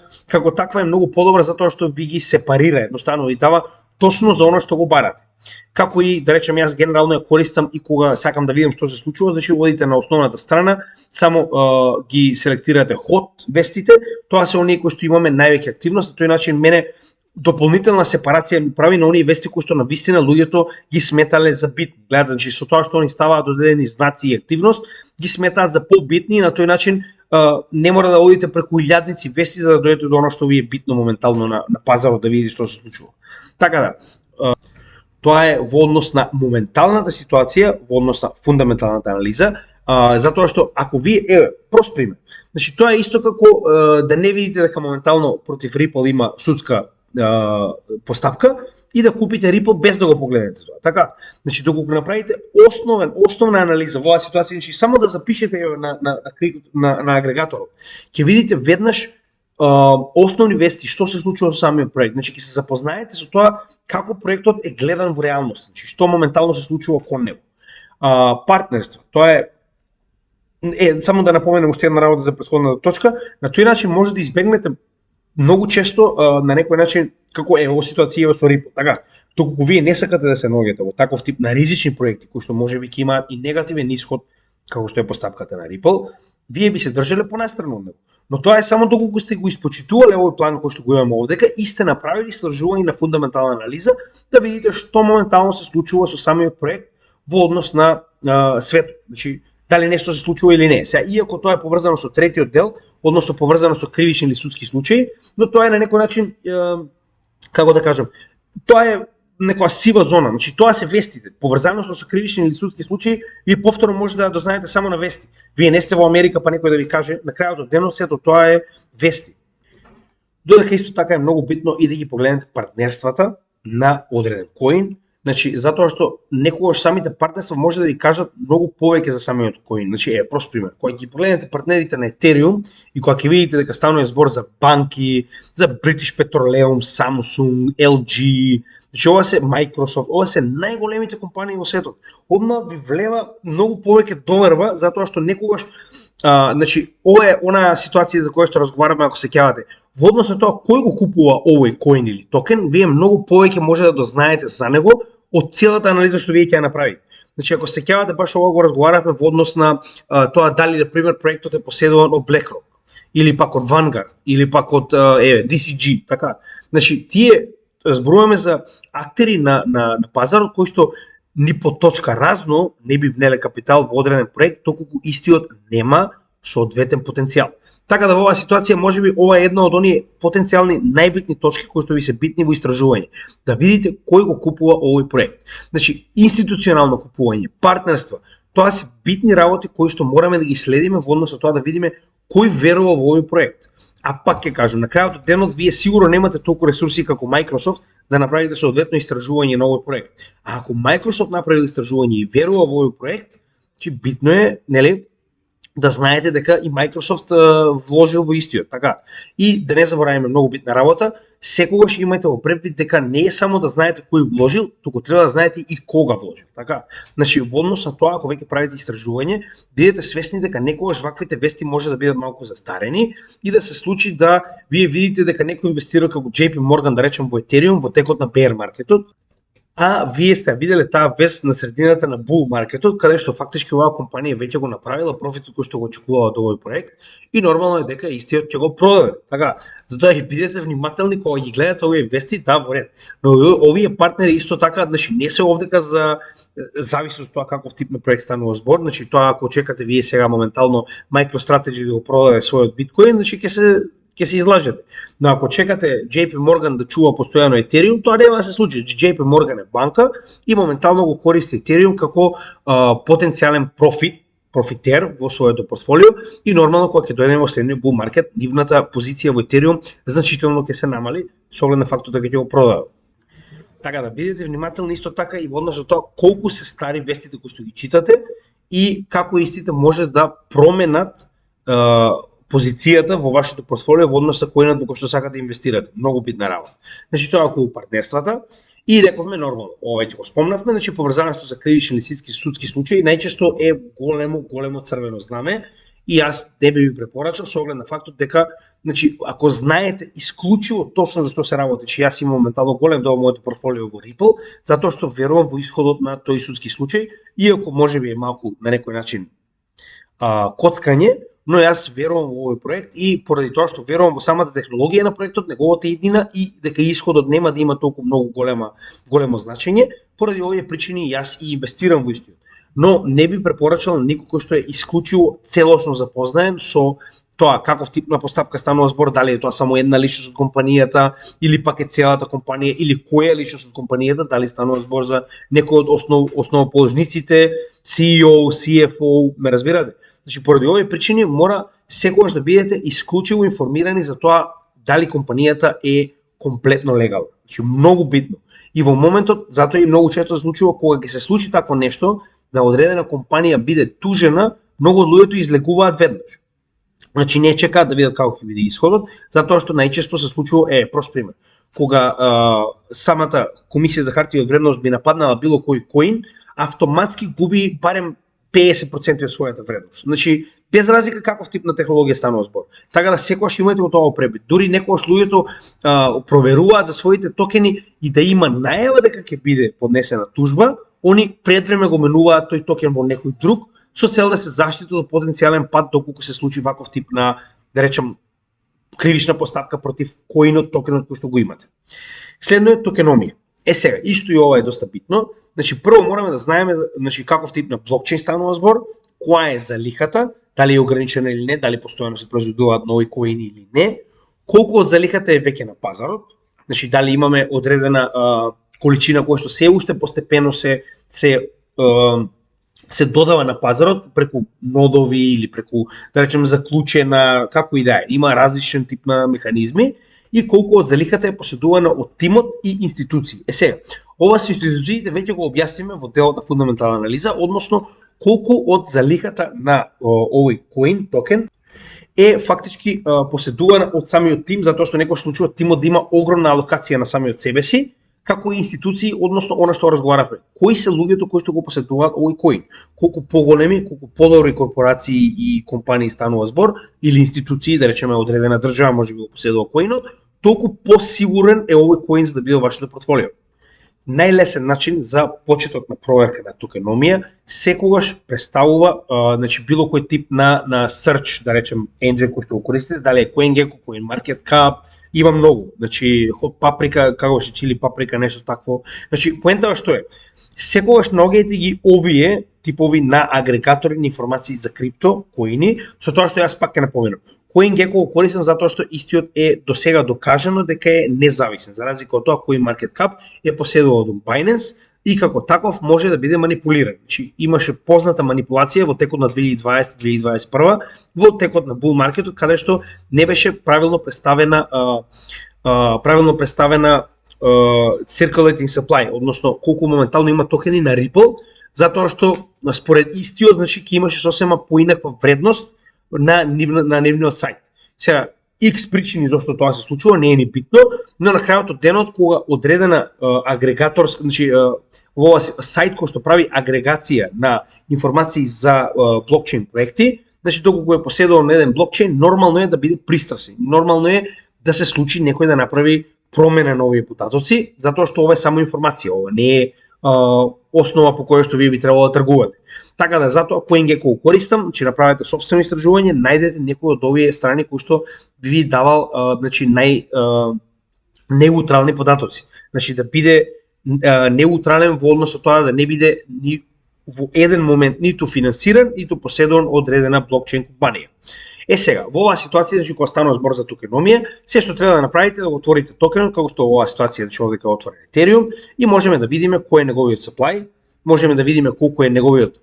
таква е многу подобра затоа што ви ги сепарира, едноставно ви дава точно за она што го барате. Како и да речем јас генерално ја користам и кога сакам да видам што се случува, значи одите на основната страна, само ги селектирате Hot вестите, тоа се оние кои што имаме највеќе активност, на тој начин мене дополнителна сепарација ми прави на оние вести кои што навистина луѓето ги сметале за битни. Гледате, значи со тоа што они ставаат одредени знаци и активност, ги сметаат за побитни и на тој начин не мора да одите преку илјадници вести за да дојдете до оно што ви е битно моментално на пазарот да видите што се случува. Така да, тоа е во однос на моменталната ситуација, во однос на фундаменталната анализа, затоа што ако вие, прост пример, значи тоа е исто како да не видите дека моментално против Ripple има судска постапка и да купите Ripple без да го погледнете тоа. Така, значи доколку направите основна анализа во оваа ситуација, значи само да запишете на агрегаторот, ќе видите веднаш основни вести што се случува со самиот проект. Значи ќе се запознаете со тоа како проектот е гледан во реалност, значи што моментално се случува кон него. Партнерство, тоа е само да напоменам уште една работа за претходната точка, на тој начин може да избегнете многу често на некој начин како е во ситуација со Ripple. Така, доколку вие не сакате да се наоѓате во таков тип на ризични проекти кои што можеби ќе имаат и негативен исход како што е постапката на Ripple, вие би се држале понастрано од него. Но тоа е само доколку сте го испочитувале овој план кој што го имаме овдека и сте направили истражување на фундаментална анализа да видите што моментално се случува со самиот проект во однос на светот. Значи, дали нешто се случува или не. Сега, иако тоа е поврзано со третиот дел, односно поврзано со кривични или судски случаи, но тоа е на некој начин, како да кажам, тоа е некоја сива зона, значи тоа се вестите. Поврзаност со кривични или судски случаи, вие повторно може да дознаете само на вести. Вие не сте во Америка па некој да ви каже, на крајот од денот сето тоа е вести. Додека исто така е многу битно и да ги погледнете партнерствата на одреден коин, Значи, затоа што некогаш самите партнерства може да ви кажат многу повеќе за самиот коин. Значи, прост пример. Кога ги погледнете партнерите на Ethereum и кога ќе видите дека станува збор за банки, за British Petroleum, Samsung, LG, значи ова се Microsoft, ова се најголемите компании во светот. Одма ви влева многу повеќе доверба затоа што некогаш значи, ова е онаа ситуација за која што разговараме ако се сеќавате. Во однос на тоа кој го купува овој коин или токен, вие многу повеќе може да дознаете за него од целата анализа што вие ќе ја направите. Значи, ако се сеќавате, баш ова го разговаравме во однос на тоа дали, на пример, проектот е поседуван од BlackRock, или пак од Vanguard, или пак од DCG, така. Значи, тие зборуваме за актери на пазарот кои што ни по точка разно не би внеле капитал во одреден проект, доколку истиот нема соодветен потенцијал. Така да во оваа ситуација можеби ова е една од оние потенцијални најбитни точки кои што ви се битни во истражување. Да видите кој го купува овој проект. Значи, институционално купување, партнерства, тоа се битни работи кои што мораме да ги следиме во однос на тоа да видиме кој верува во овој проект. А пак ќе кажам, на крајот од денот вие сигурно немате толку ресурси како Microsoft да направите соодветно истражување на овој проект. А ако Microsoft направи истражување и верува во овој проект, че битно е, нели, да знаете дека и Microsoft вложил во истиот, така. И да не забораваме многу битна работа, секогаш имајте во предвид дека не е само да знаете кој вложил, туку треба да знаете и кога вложил, така. Значи, во однос на тоа, ако веќе правите истражување, бидете свесни дека некогаш ваквите вести може да бидат малку застарени и да се случи да вие видите дека некој инвестира како JP Morgan, да речем, во Ethereum во текот на bear маркетот, а вие сте виделе таа вест на средината на bull маркетот, каде што фактички оваа компанија веќе го направила профитот кој што го очекувала од овој проект и нормално е дека истиот ќе го продаде. Така, затоа и бидете внимателни кога ги гледате овие вести, да, во ред. Но овие партнери исто така, значи не се овдека за зависи од тоа каков тип на проект станува збор, значи тоа ако чекате вие сега моментално MicroStrategy да го продаде својот биткоин, значи ќе се излажете. Но ако чекате JP Morgan да чува постојано Ethereum, тоа нема да се случи. JP Morgan е банка и моментално го користи Ethereum како потенцијален профитер во своето портфолио и нормално кога ќе дојдеме во следниот bull market, нивната позиција во Ethereum значително ќе се намали со оглед на фактот дека ќе го продадат. Така да бидете внимателни исто така и во однос на тоа колку се стари вестите кои што ги читате и како истите може да променат позицијата во вашето портфолио во однос на коинот во кој што сакате да инвестирате. Многу битна работа. Значи тоа околу партнерствата и рековме нормално, ова ќе го спомнавме, значи поврзаното за кривични или судски случаи најчесто е големо црвено знаме и јас не би препорачал со оглед на фактот дека значи ако знаете исклучиво точно за што се работи, че јас имам моментално голем дел од моето портфолио во Ripple, затоа што верувам во исходот на тој судски случај, иако можеби е малку на некој начин коцкање, но јас верувам во овој проект и поради тоа што верувам во самата технологија на проектот, неговата иднина и дека исходот нема да има толку многу големо значење, поради овие причини јас и инвестирам во истиот. Но не би препорачал никој кој што е исклучиво целосно запознаен со тоа каков тип на постапка станува збор, дали е тоа само една личност од компанијата или пак е целата компанија или која личност од компанијата, дали станува збор за некој од основоположниците, CEO, CFO, ме разбирате? Значи, поради овие причини мора секогаш да бидете исклучиво информирани за тоа дали компанијата е комплетно легална. Значи, многу битно. И во моментот, затоа и многу често се случува кога ќе се случи такво нешто, да одредена компанија биде тужена, многу од луѓето излегуваат веднаш. Значи, не чекаат да видат како ќе биде исходот, затоа што најчесто се случува, прост пример, кога самата комисија за хартија од вредност би нападнала било кој коин, автоматски губи барем 50% од својата вредност. Значи, без разлика каков тип на технологија станува збор. Така да секогаш имајте го тоа пребит. Дури некогаш луѓето проверуваат за своите токени и да има најава дека ќе биде поднесена тужба, они предвреме го менуваат тој токен во некој друг со цел да се заштитат од потенцијален пат доколку се случи ваков тип на, да речем, кривична поставка против коинот, токенот кој што го имате. Следно е токеномија. Сега, исто и ова е доста битно. Значи, прво мораме да знаеме значи, каков тип на блокчейн станува збор, која е залихата, дали е ограничена или не, дали постојано се произведуваат нови коини или не, колку од залихата е веќе на пазарот, значи дали имаме одредена количина која што се уште постепено се додава на пазарот преку нодови или преку, да речеме, заклучена, како и да е, има различен тип на механизми, и колку од залихата е поседувана од тимот и институции. Сега, Ова со институциите веќе го објасниме во делот на фундаментална анализа, односно колку од залихата на овој коин токен е фактички поседувана од самиот тим, затоа што некој случува тимот да има огромна алокација на самиот себе си, како и институции, односно она што разговаравме. Кои се луѓето кои што го поседуваат овој коин? Колку поголеми, колку подобри корпорации и компании станува збор, или институции, да речеме одредена држава може би го поседува коинот, толку посигурен е овој коин за да биде вашето портфолио. Најлесен начин за почеток на проверка на токеномија секогаш представува значи било кој тип на search, да речем engine кој што го користите, дали е CoinGecko, CoinMarketCap, има многу. Значи Hot Paprika, како се чили паприка, нешто такво. Значи поентава што е? Секогаш наоѓајте ги овие типови на агрегатори на информации за крипто, коини, со тоа што јас пак ќе напоменам. CoinGecko го користам затоа што истиот е досега докажано дека е независен, за разлика од тоа CoinMarketCap е поседувал од Binance и како таков може да биде манипулиран. Значи имаше позната манипулација во текот на 2020-2021 во текот на bull маркетот каде што не беше правилно представена circulating supply, односно колку моментално има токени на Ripple, затоа што според истиот значи ќе имаше сосема поинаква вредност на нивниот сайт. Сега X причини зашто тоа се случува, не е ни битно, но на крајот од денот кога одредена агрегатор, значи во сайт кој што прави агрегација на информации за блокчейн проекти, значи доколку е поседувал на еден блокчейн, нормално е да биде пристрасен. Нормално е да се случи некој да направи промена на овие потатоци, затоа што ова е само информација, ова не е основа по која што вие би требало да тргувате. Така да затоа CoinGecko го користам, значи направете собствено истражување, најдете некој од овие страни кои што би ви давал значи неутрални податоци. Значи да биде неутрален во однос со тоа да не биде ни во еден момент ниту финансиран, ниту поседуван од одредена блокчейн компанија. Сега, во оваа ситуација, значи кога станува збор за токеномија, се што треба да направите да го отворите токенот, како што во оваа ситуација значи овде кога отворен Ethereum и можеме да видиме кој е неговиот supply, можеме да видиме колку е неговиот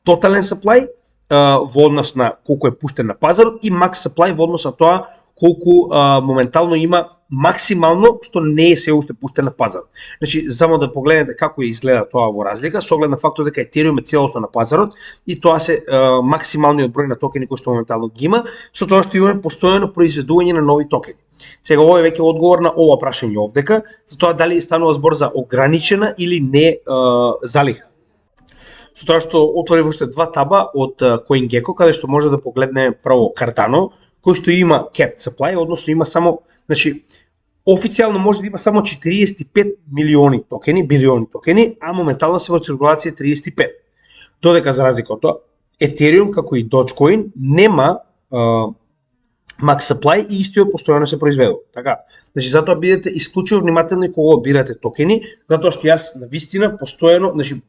тотален supply во однос на колку е пуштен на пазарот и max supply во однос на тоа колку моментално има максимално што не е се уште пуштен на пазарот. Значи, само да погледнете како изгледа тоа во разлика, со оглед на фактот дека Ethereum е целосно на пазарот и тоа се максималниот број на токени кои што моментално ги има, со тоа што имаме постојано произведување на нови токени. Сега ова е веќе одговор на ова прашање овдека, за тоа дали станува збор за ограничена или не залиха. Со тоа што отвори уште два таба од CoinGecko, каде што може да погледне прво Cardano, кој што има capped supply, односно има само, значи официјално може да има само 45 милиони токени, билиони токени, а моментално се во циркулација 35. Додека за разлика од тоа, Ethereum како и Dogecoin нема max supply и истиот постојано се произведува. Така, значи затоа бидете исклучиво внимателни кога одбирате токени, затоа што јас на вистина постојано, значи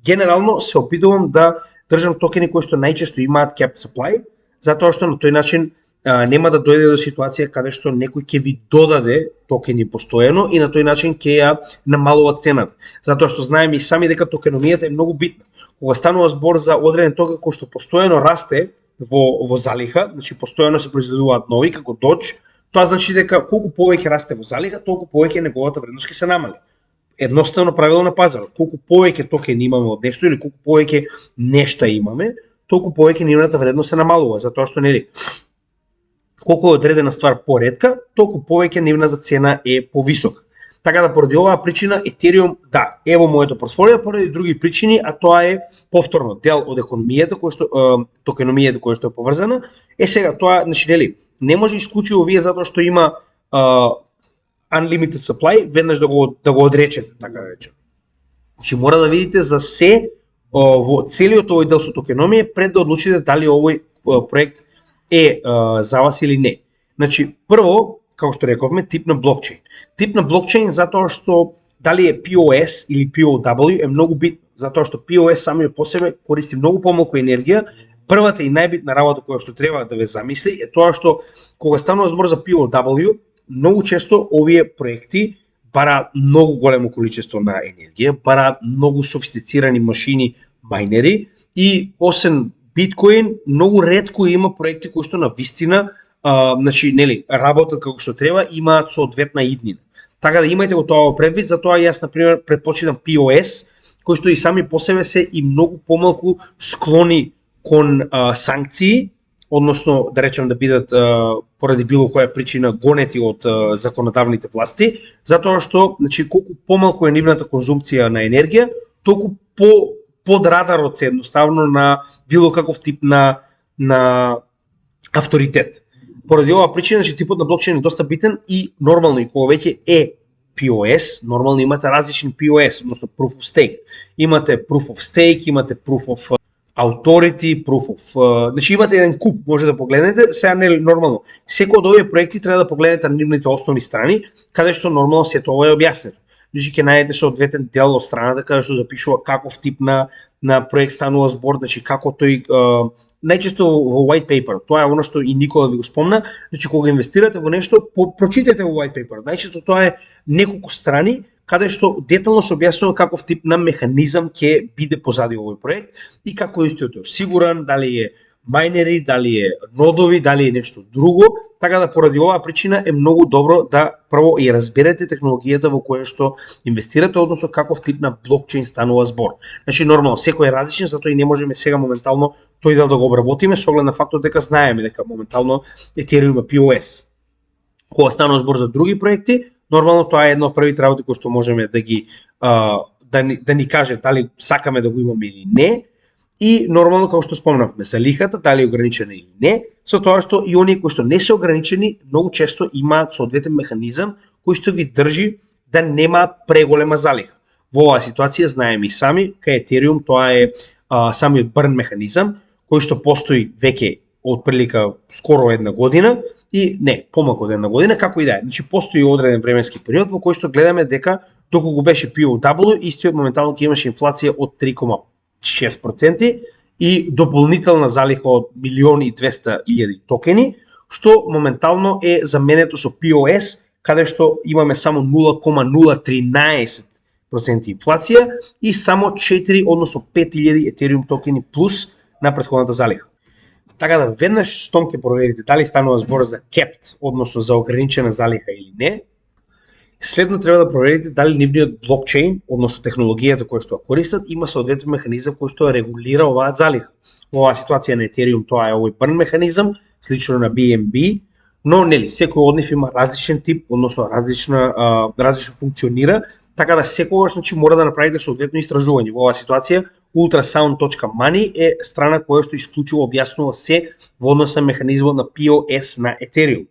генерално се опитувам да држам токени кои што најчесто имаат capped supply, затоа што на тој начин нема да дојде до ситуација каде што некој ќе ви додаде токени постојано и на тој начин ќе ја намалува цената. Затоа што знаеме и сами дека токеномијата е многу битна. Кога станува збор за одреден токен кој што постојано расте во залиха, значи постојано се произведуваат нови како Doge, тоа значи дека колку повеќе расте во залиха, толку повеќе неговата вредност ќе се намали. Едноставно правило на пазарот. Колку повеќе токени имаме од нешто или колку повеќе нешта имаме, толку повеќе нивната вредност се намалува, затоа што нели колку е одредена ствар поретка, толку повеќе нивната цена е повисока. Така да поради оваа причина Ethereum да, е во моето портфолио поради други причини, а тоа е повторно дел од економијата која што токеномијата која што е поврзана. Сега тоа значи нели не може исклучиво вие затоа што има unlimited supply веднаш да го одречете, така да речем. Значи мора да видите за се во целиот овој дел со токеномија пред да одлучите дали овој проект е за вас или не. Значи прво, како што рековме, тип на блокчейн. Тип на блокчейн затоа што дали е POS или POW е многу битно, затоа што POS самиот по себе користи многу помалку енергија. Првата и најбитна работа која што треба да ве замисли е тоа што кога станува збор за POW, многу често овие проекти бараат многу големо количество на енергија, бараат многу софистицирани машини, мајнери и освен биткоин, многу ретко има проекти кои што на вистина значи нели работат како што треба, имаат соодветна иднина. Така да имајте го тоа во предвид, затоа јас на пример предпочитам POS, кои што и сами по себе се и многу помалку склони кон санкции, односно да речем да бидат поради било која причина гонети од законодавните власти, затоа што значи колку помалку е нивната конзумција на енергија, толку под радарот се едноставно на било каков тип на авторитет. Поради оваа причина, че типот на блокчейн е доста битен и нормално и кога веќе е POS, нормално имате различни POS, односно Proof of Stake. Имате Proof of Stake, имате Proof of Authority, Proof of... Значи имате еден куп, може да погледнете, сега не е нормално. Секој од овие проекти треба да погледнете на нивните основни страни, каде што нормално сето ова е објаснено. Значи ќе најдете соодветен дел од страната каде што запишува каков тип на проект станува збор, значи како тој најчесто во white paper, тоа е она што и Никола ви го спомна, значи кога инвестирате во нешто, прочитете во white paper. Најчесто тоа е неколку страни каде што детално се објаснува каков тип на механизам ќе биде позади овој проект и како истиот е сигурен, дали е мајнери, дали е нодови, дали е нешто друго, така да поради оваа причина е многу добро да прво и разберете технологијата во која што инвестирате, односно каков тип на блокчейн станува збор. Значи нормално секој е различен, затоа и не можеме сега моментално тој дел да го обработиме со оглед на фактот дека знаеме дека моментално Ethereum има POS. Кога станува збор за други проекти, нормално тоа е едно од првите работи кои што можеме да ги да ни каже дали сакаме да го имаме или не. И нормално, како што спомнавме, за лихата, дали е ограничена или не, со тоа што и оние кои што не се ограничени, многу често имаат соодветен механизам кој што ги држи да немаат преголема залиха. Во оваа ситуација знаеме и сами, кај Ethereum тоа е самиот burn механизам, кој што постои веќе од прилика скоро една година и не, помалку од една година, како и да е. Значи постои одреден временски период во кој што гледаме дека доколку беше POW, истиот моментално ќе имаше инфлација од 3,6% и дополнителна залиха од 1.200.000 токени, што моментално е заменето со POS, каде што имаме само 0,013% инфлација и само 4, односно 5.000 Ethereum токени плюс на претходната залиха. Така да веднаш штом ќе проверите дали станува збор за capped, односно за ограничена залиха или не, следно треба да проверите дали нивниот блокчейн, односно технологијата која што ја користат, има соодветен механизам кој што регулира оваа залиха. Во оваа ситуација на Ethereum тоа е овој burn механизам, слично на BNB, но нели секој од нив има различен тип, односно различно функционира, така да секогаш значи мора да направите соодветно истражување. Во оваа ситуација ultrasound.money е страна која што исклучиво објаснува се во однос на механизмот на POS на Ethereum.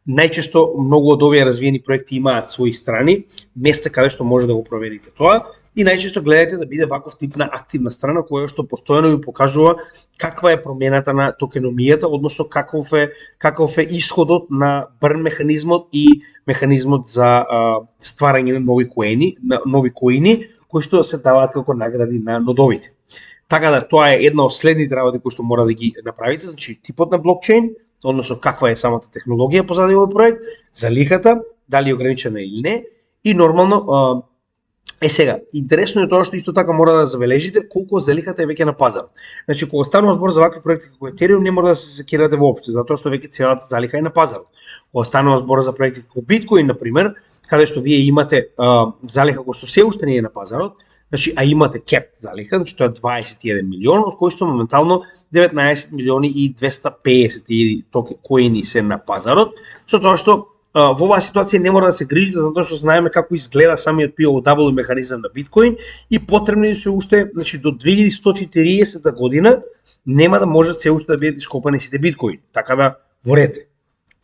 Најчесто многу од овие развиени проекти имаат своји страни, места каде што може да го проверите тоа и најчесто гледајте да биде ваков тип на активна страна која што постојано ви покажува каква е промената на токеномијата, односно каков е исходот на burn механизмот и механизмот за стварање на нови коини кои што се даваат како награди на нодовите. Така да тоа е една од следните работи кои што мора да ги направите, значи типот на блокчейн, односно каква е самата технологија позади овој проект, залихата, дали е ограничена или не, и нормално сега, интересно е тоа што исто така мора да забележите колку залихата е веќе на пазарот. Значи кога станува збор за вакви проекти како Ethereum, не мора да се секирате воопшто, затоа што веќе целата залиха е на пазарот. Кога станува збор за проекти како Bitcoin на пример, каде што вие имате залиха која што се уште не е на пазарот, значи а имате capped залиха, значи тоа е 21 милион, од кои што моментално 19 милиони и 250 коини се на пазарот, со тоа што во оваа ситуација не мора да се грижите затоа што знаеме како изгледа самиот POW механизам на биткоин и потребни се уште, значи до 2140 година нема да можат се уште да бидат ископани сите биткоини, така да ворете.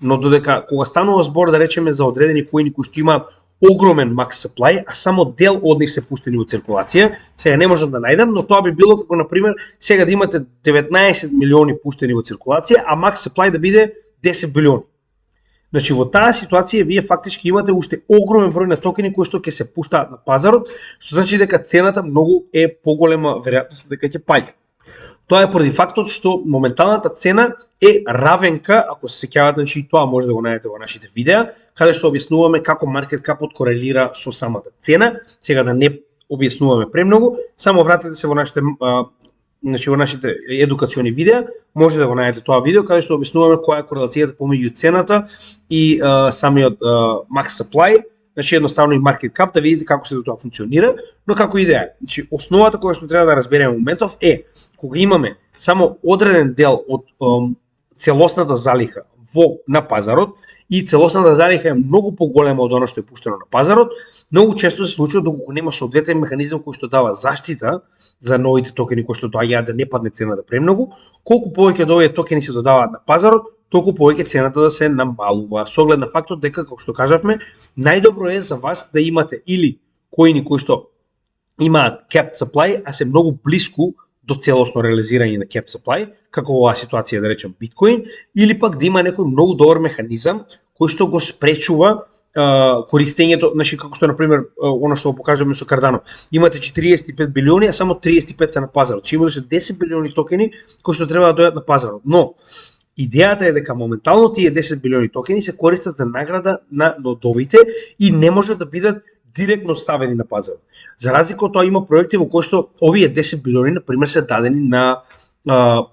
Но додека кога станува збор да речеме за одредени коини кои што имаат огромен max supply, а само дел од нив се пуштени во циркулација, сега не можам да најдам, но тоа би било како на пример сега да имате 19 милиони пуштени во циркулација, а max supply да биде 10 билиони. Значи во таа ситуација вие фактички имате уште огромен број на токени кои што ќе се пуштаат на пазарот, што значи дека цената многу е поголема веројатност дека ќе паѓа. Тоа е поради фактот што моменталната цена е равенка, ако се сеќавате, значи тоа може да го најдете во нашите видеа, каде што објаснуваме како маркет капот корелира со самата цена. Сега да не објаснуваме премногу, само вратете се во нашите во нашите едукациони видеа, може да го најдете тоа видео каде што објаснуваме која е корелацијата помеѓу цената и самиот max supply, значи едноставно и market cap, да видите како се тоа функционира, но како идеја. Значи основата која што треба да разбереме моментов е кога имаме само одреден дел од целосната залиха на пазарот и целосната залиха е многу поголема од она што е пуштено на пазарот, многу често се случува доколку нема соодветен механизам кој што дава заштита за новите токени кои што доаѓаат да не падне цената премногу, колку повеќе од овие токени се додаваат на пазарот, толку повеќе цената да се намалува. Со оглед на фактот дека, како што кажавме, најдобро е за вас да имате или коини кои што имаат capped supply, а се многу блиску до целосно реализирање на capped supply, како оваа ситуација да речем биткоин, или пак да има некој многу добар механизам кој што го спречува користењето, значи како што например она што го покажуваме со Cardano. Имате 45 билиони, а само 35 се на пазарот. Че имаше 10 билиони токени кои што треба да дојдат на пазарот. Но идејата е дека моментално тие 10 билиони токени се користат за награда на нодовите и не може да бидат директно ставени на пазарот. За разлика од тоа има проекти во кои што овие 10 билиони на пример се дадени на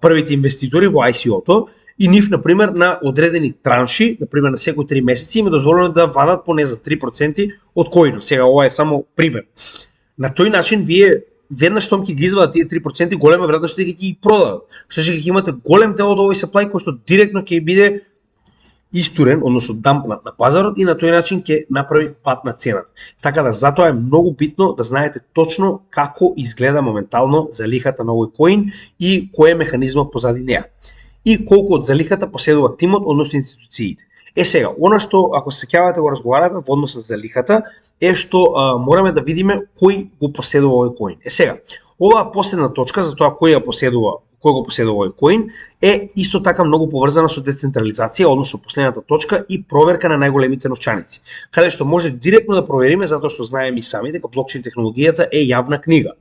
првите инвеститори во ICO-то и нив на пример на одредени транши, на пример на секој 3 месеци им е дозволено да вадат поне за 3% од коинот. Сега ова е само пример. На тој начин вие веднаш штом ќе ги извадат тие 3%, голема веројатност е дека ќе ги продадат. Што ќе имате голем дел од овој supply кој што директно ќе биде истурен, односно дампнат на пазарот и на тој начин ќе направи пат на цената. Така да затоа е многу битно да знаете точно како изгледа моментално залихата на овој коин и кој е механизмот позади неа. И колку од залихата поседува тимот, односно институциите. Сега, она што ако се сеќавате го разговараме во однос на залихата е што мораме да видиме кој го поседува овој коин. Сега, оваа последна точка за тоа кој го поседува овој коин е исто така многу поврзана со децентрализација, односно последната точка и проверка на најголемите новчаници, каде што може директно да провериме затоа што знаеме и сами дека блокчейн технологијата е јавна книга.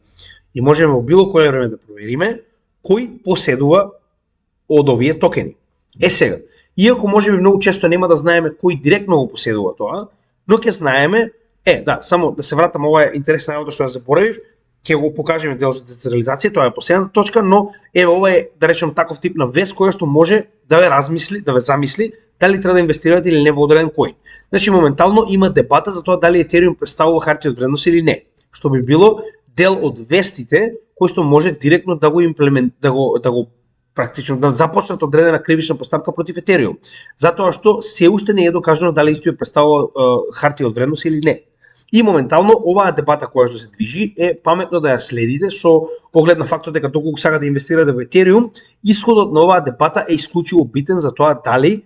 И можеме во било кое време да провериме кој поседува од овие токени. Сега, иако можеби многу често нема да знаеме кој директно го поседува тоа, но ќе знаеме, само да се вратам, ова е интересна работа што ја заборавив, ќе го покажеме дел за децентрализација, тоа е последната точка, но ова е да речем таков тип на вест која што може да ве размисли, да ве замисли дали треба да инвестирате или не во одреден коин. Значи моментално има дебата за тоа дали Ethereum представува хартија од вредност или не, што би било дел од вестите кои што може директно да го практично да започнат одредена кривична постапка против Ethereum, затоа што се уште не е докажано дали истиот представува хартија од вредност или не. И моментално оваа дебата која што се движи е паметно да ја следите со поглед на фактот дека доколку сакате да инвестирате во Ethereum, исходот на оваа дебата е исклучиво битен за тоа дали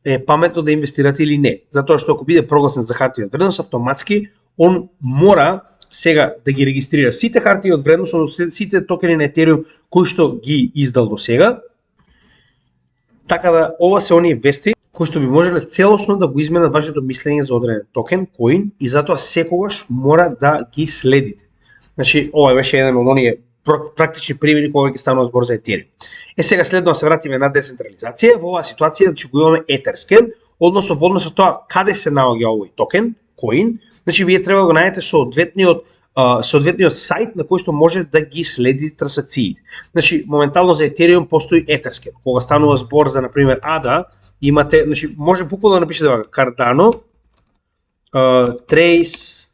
е паметно да инвестирате или не. Затоа што ако биде прогласен за хартија од вредност, автоматски он мора сега да ги регистрира сите хартии од вредност, сите токени на Ethereum кои што ги издал до сега. Така да ова се оние вести кои што би можеле целосно да го изменат вашето мислење за одреден токен, коин, и затоа секогаш мора да ги следите. Значи, ова беше еден од оние практични примери кога ќе станува збор за Ethereum. Сега следно се вратиме на децентрализација. Во оваа ситуација значи го имаме Etherscan, односно во однос на тоа каде се наоѓа овој токен, коин. Значи вие треба да го најдете соодветниот сајт на кој што може да ги следите трансакциите. Значи моментално за Ethereum постои Etherscan. Кога станува збор за на пример ADA, имате, значи може буквално да напишете вака Cardano Trace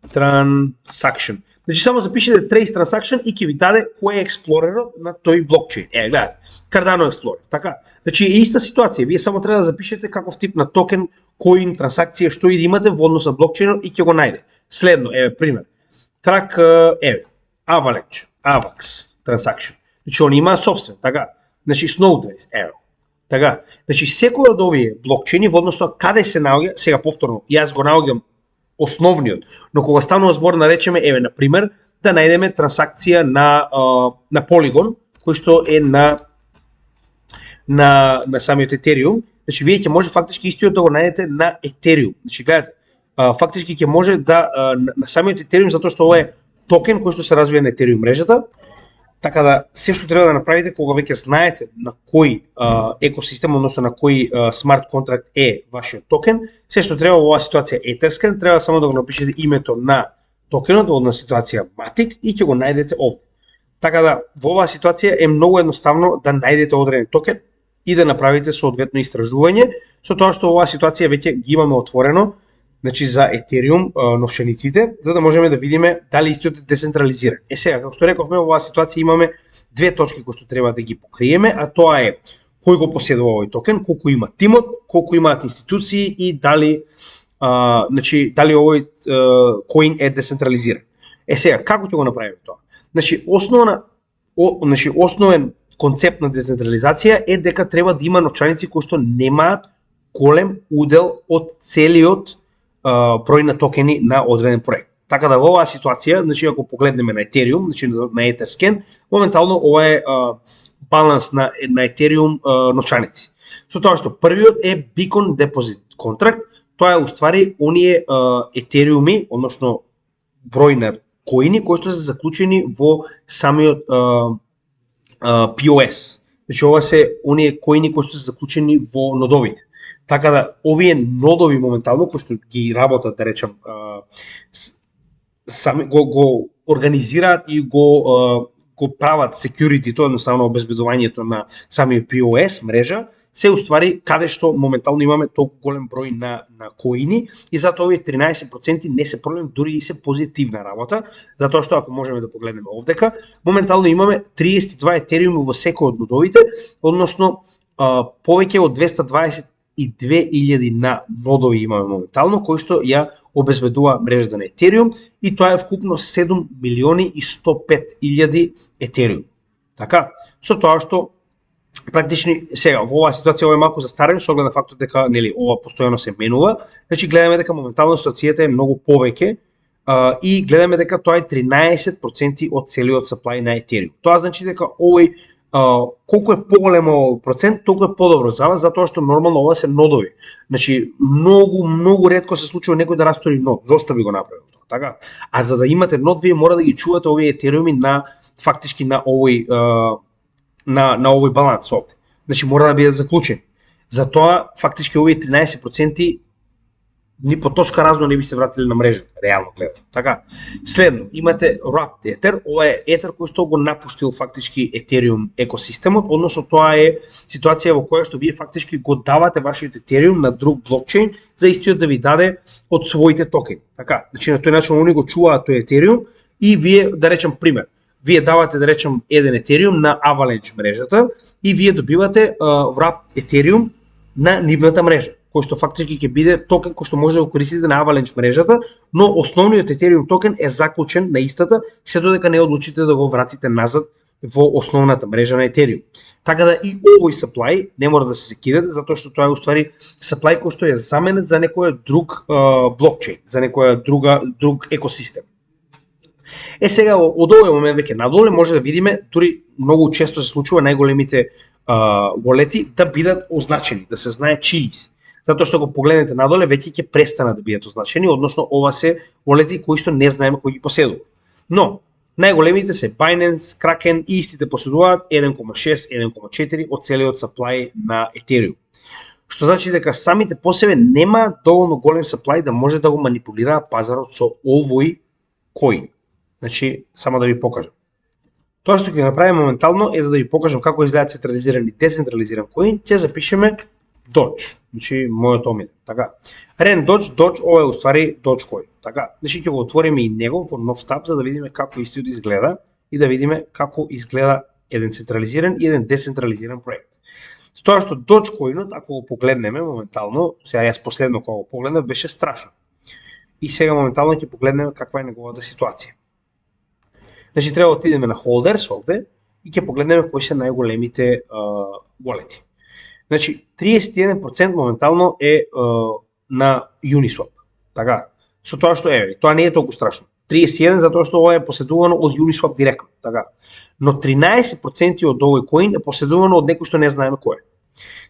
Transaction. Значи само запишете Trace Transaction и ќе ви даде кој е експлорерот на тој блокчейн. Гледате, Cardano Explorer, така. Значи е иста ситуација, вие само треба да запишете каков тип на токен, коин, трансакција, што и да имате во однос на блокчейнот и ќе го најде. Следно, пример, Track, Avalanche, AVAX Transaction. Значи они имаат собствен, така. Значи Snowtrace, така. Значи секој од овие блокчейни во однос на каде се наоѓа, сега повторно, јас го наоѓам основниот, но кога станува збор на речеме, на пример, да најдеме трансакција на Polygon, кој што е на самиот Ethereum, значи вие ќе може фактички истиот да го најдете на Ethereum. Значи гледате, фактички ќе може да на самиот Ethereum, затоа што ова е токен кој што се развива на Ethereum мрежата. Така да се што треба да направите кога веќе знаете на кој екосистем, односно на кој смарт контракт е вашиот токен, се што треба во оваа ситуација Etherscan, треба само да го напишете името на токенот, одна ситуација Matic и ќе го најдете овде. Така да во оваа ситуација е многу едноставно да најдете одреден токен и да направите соодветно истражување, со тоа што оваа ситуација веќе ги имаме отворено значи за Ethereum новчаниците, за да можеме да видиме дали истиот е децентрализиран. Сега, како што рековме, во оваа ситуација имаме две точки кои што треба да ги покриеме, а тоа е кој го поседува овој токен, колку има тимот, колку имаат институции и дали значи дали овој коин е децентрализиран. Сега, како ќе го направиме тоа? Значи основен концепт на децентрализација е дека треба да има новчаници кои што немаат голем удел од целиот број на токени на одреден проект. Така да во оваа ситуација, значи ако погледнеме на Ethereum, значи на Etherscan, моментално ова е баланс на Ethereum новчаници. Со тоа што првиот е Beacon Deposit Contract, тоа е уствари оние Ethereum-и, односно број на коини кои што се заклучени во самиот POS. Значи ова се оние коини кои што се заклучени во нодовите. Така да овие нодови моментално кои што ги работат, да речам, сами го организираат и го прават security-то, едноставно обезбедувањето на самиот POS мрежа, се уствари каде што моментално имаме толку голем број на коини и затоа овие 13% не се проблем, дури и се позитивна работа, затоа што ако можеме да погледнеме овдека, моментално имаме 32 Ethereum во секој од нодовите, односно повеќе од 222.000 на нодови имаме моментално, кои што ја обезбедува мрежата на Ethereum и тоа е вкупно 7.105.000 Ethereum. Така, со тоа што практично сега во оваа ситуација ова е малку застарено со оглед на фактот дека нели ова постојано се менува, значи гледаме дека моментално ситуацијата е многу повеќе и гледаме дека тоа е 13% од целиот supply на Ethereum. Тоа значи дека овој колку е поголемо процент, толку е подобро за вас, затоа што нормално ова се нодови. Значи многу ретко се случува некој да растори нод. Зошто би го направил тоа? Така? А за да имате нод, вие мора да ги чувате овие Ethereum на фактички на овој на овој баланс овде. Значи мора да биде заклучен. Затоа фактички овие 13% ни по точка разно не би се вратили на мрежата, реално гледано. Така. Следно, имате Wrapped Ether, ова е Ether кој што го напуштил фактички Ethereum екосистемот, односно тоа е ситуација во која што вие фактички го давате вашиот Ethereum на друг блокчейн за истиот да ви даде од своите токени. Така. Значи на тој начин они го чуваат тој Ethereum и вие, да речем пример, вие давате, да речем, еден Ethereum на Avalanche мрежата и вие добивате Wrapped Ethereum на нивната мрежа, кој што фактички ќе биде токен кој што може да го користите на Avalanche мрежата, но основниот Ethereum токен е заклучен на истата, се додека не одлучите да го вратите назад во основната мрежа на Ethereum. Така да и овој supply не мора да се секирате, затоа што тоа е уствари supply кој што е заменет за некој друг блокчейн, за некоја друг екосистем. Сега од овој момент веќе надоле може да видиме, дури многу често се случува најголемите wallet-и да бидат означени, да се знае чии се. Затоа што го погледнете надоле, веќе ќе престанат да бидат означени, односно ова се wallet-и кои што не знаеме кој ги поседува. Но најголемите се Binance, Kraken и истите поседуваат 1.6, 1.4 од целиот supply на Ethereum. Што значи дека самите по себе нема доволно голем supply да може да го манипулира пазарот со овој коин. Значи, само да ви покажам. Тоа што ќе направиме моментално е за да ви покажам како изгледа централизиран и децентрализиран коин, ќе запишеме Doge, значи мојот омилен, така. Ren Doge, ова е уствари Dogecoin, така. Значи ќе го отвориме и него во нов таб за да видиме како истиот изгледа и да видиме како изгледа еден централизиран и еден децентрализиран проект. С тоа што Dogecoinот, ако го погледнеме моментално, сега јас последно кога го погледнав беше страшно. И сега моментално ќе погледнеме каква е неговата ситуација. Значи треба да отидеме на Holders овде и ќе погледнеме кои се најголемите wallet-и. Значи 31% моментално е на Uniswap. Така. Со тоа што тоа не е толку страшно. 31 затоа што ова е поседувано од Uniswap директно, така. Но 13% од овој коин е поседувано од некој што не знаеме кој е.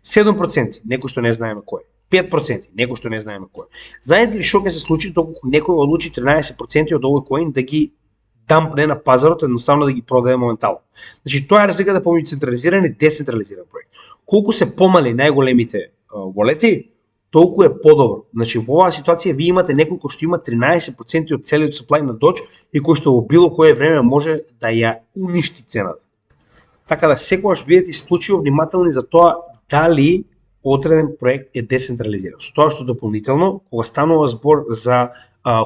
7% некој што не знаеме кој е. 5% некој што не знаеме кој е. Знаете ли што ќе се случи доколку некој одлучи 13% од овој коин да ги дампне на пазарот, едноставно да ги продаде моментално. Значи тоа е разликата помеѓу централизиран и децентрализиран проект. Колку се помали најголемите wallet-и, толку е подобро. Значи во оваа ситуација вие имате некој кој што има 13% од целиот supply на Doge и кој што во било кое време може да ја уништи цената. Така да секогаш бидете исклучиво внимателни за тоа дали одреден проект е децентрализиран. Со тоа што дополнително, кога станува збор за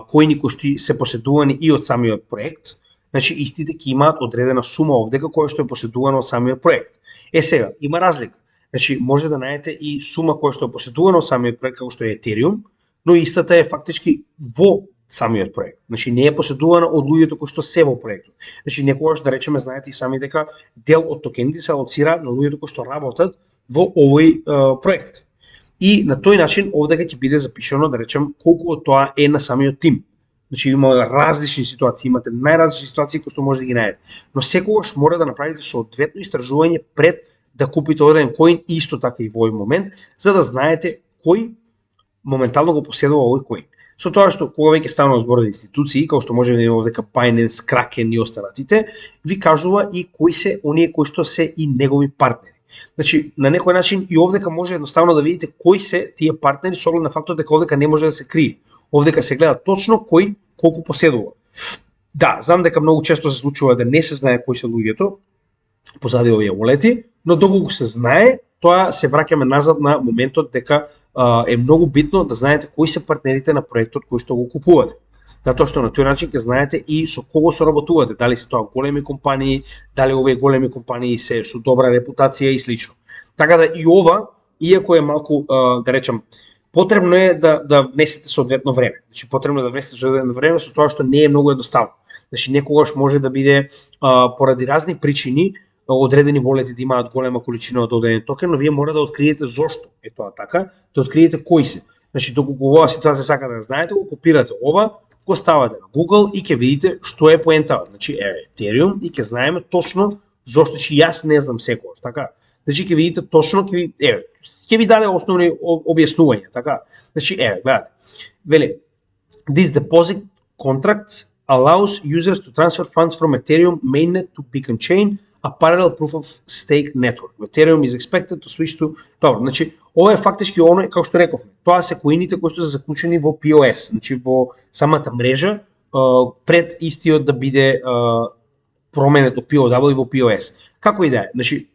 коини кои што се поседувани и од самиот проект, значи истите ќе имаат одредена сума овдека која што е поседувана од самиот проект. Сега, има разлика. Значи, може да најдете и сума која што е поседувана од самиот проект, како што е Ethereum, но истата е фактички во самиот проект. Значи, не е поседувана од луѓето кои што се во проектот. Значи, некогаш, да речеме, знаете и сами дека дел од токените се алоцира на луѓето кои што работат во овој проект. И на тој начин овдека ќе биде запишано, да речем, колку од тоа е на самиот тим. Значи има различни ситуации, имате најразлични ситуации кои што може да ги најдете. Но секогаш мора да направите соодветно истражување пред да купите одреден коин, исто така и во овој момент, за да знаете кој моментално го поседува овој коин. Со тоа што кога веќе станува збор за институции, како што можеме да имаме овдека Binance, Kraken и останатите, ви кажува и кои се оние кои што се и негови партнери. Значи, на некој начин и овдека може едноставно да видите кои се тие партнери со оглед на фактот дека овдека не може да се крие. Овдека се гледа точно кој колку поседува. Да, знам дека многу често се случува да не се знае кои се луѓето позади овие wallet-и, но доколку се знае, тоа се враќаме назад на моментот дека е многу битно да знаете кои се партнерите на проектот кои што го купувате. Затоа што на тој начин ќе знаете и со кого соработувате, дали се тоа големи компании, дали овие големи компании се со добра репутација и слично. Така да и ова, иако е малку, да речам, потребно е да внесете соодветно време. Значи потребно е да внесете соодветно време со тоа што не е многу едноставно. Значи некогаш може да биде поради разни причини одредени wallet-и да имаат голема количина од одреден токен, но вие мора да откриете зошто е тоа така, да откриете кои се. Значи доколку оваа ситуација сакате да знаете, го копирате ова, го ставате на Google и ќе видите што е поентава. Значи Ethereum и ќе знаеме точно зошто, че јас не знам секогаш, така. Значи ќе видите точно, ќе ви даде основни објаснувања, така. Значи гледате. Вели, this deposit contract allows users to transfer funds from Ethereum mainnet to Beacon Chain, a parallel proof of stake network. Ethereum is expected to switch to... Добро, значи, ова е фактички оно, како што рековме. Тоа се коините кои што се заклучени во POS, значи во самата мрежа, пред истиот да биде променет од POW во POS. Како и да е, значи,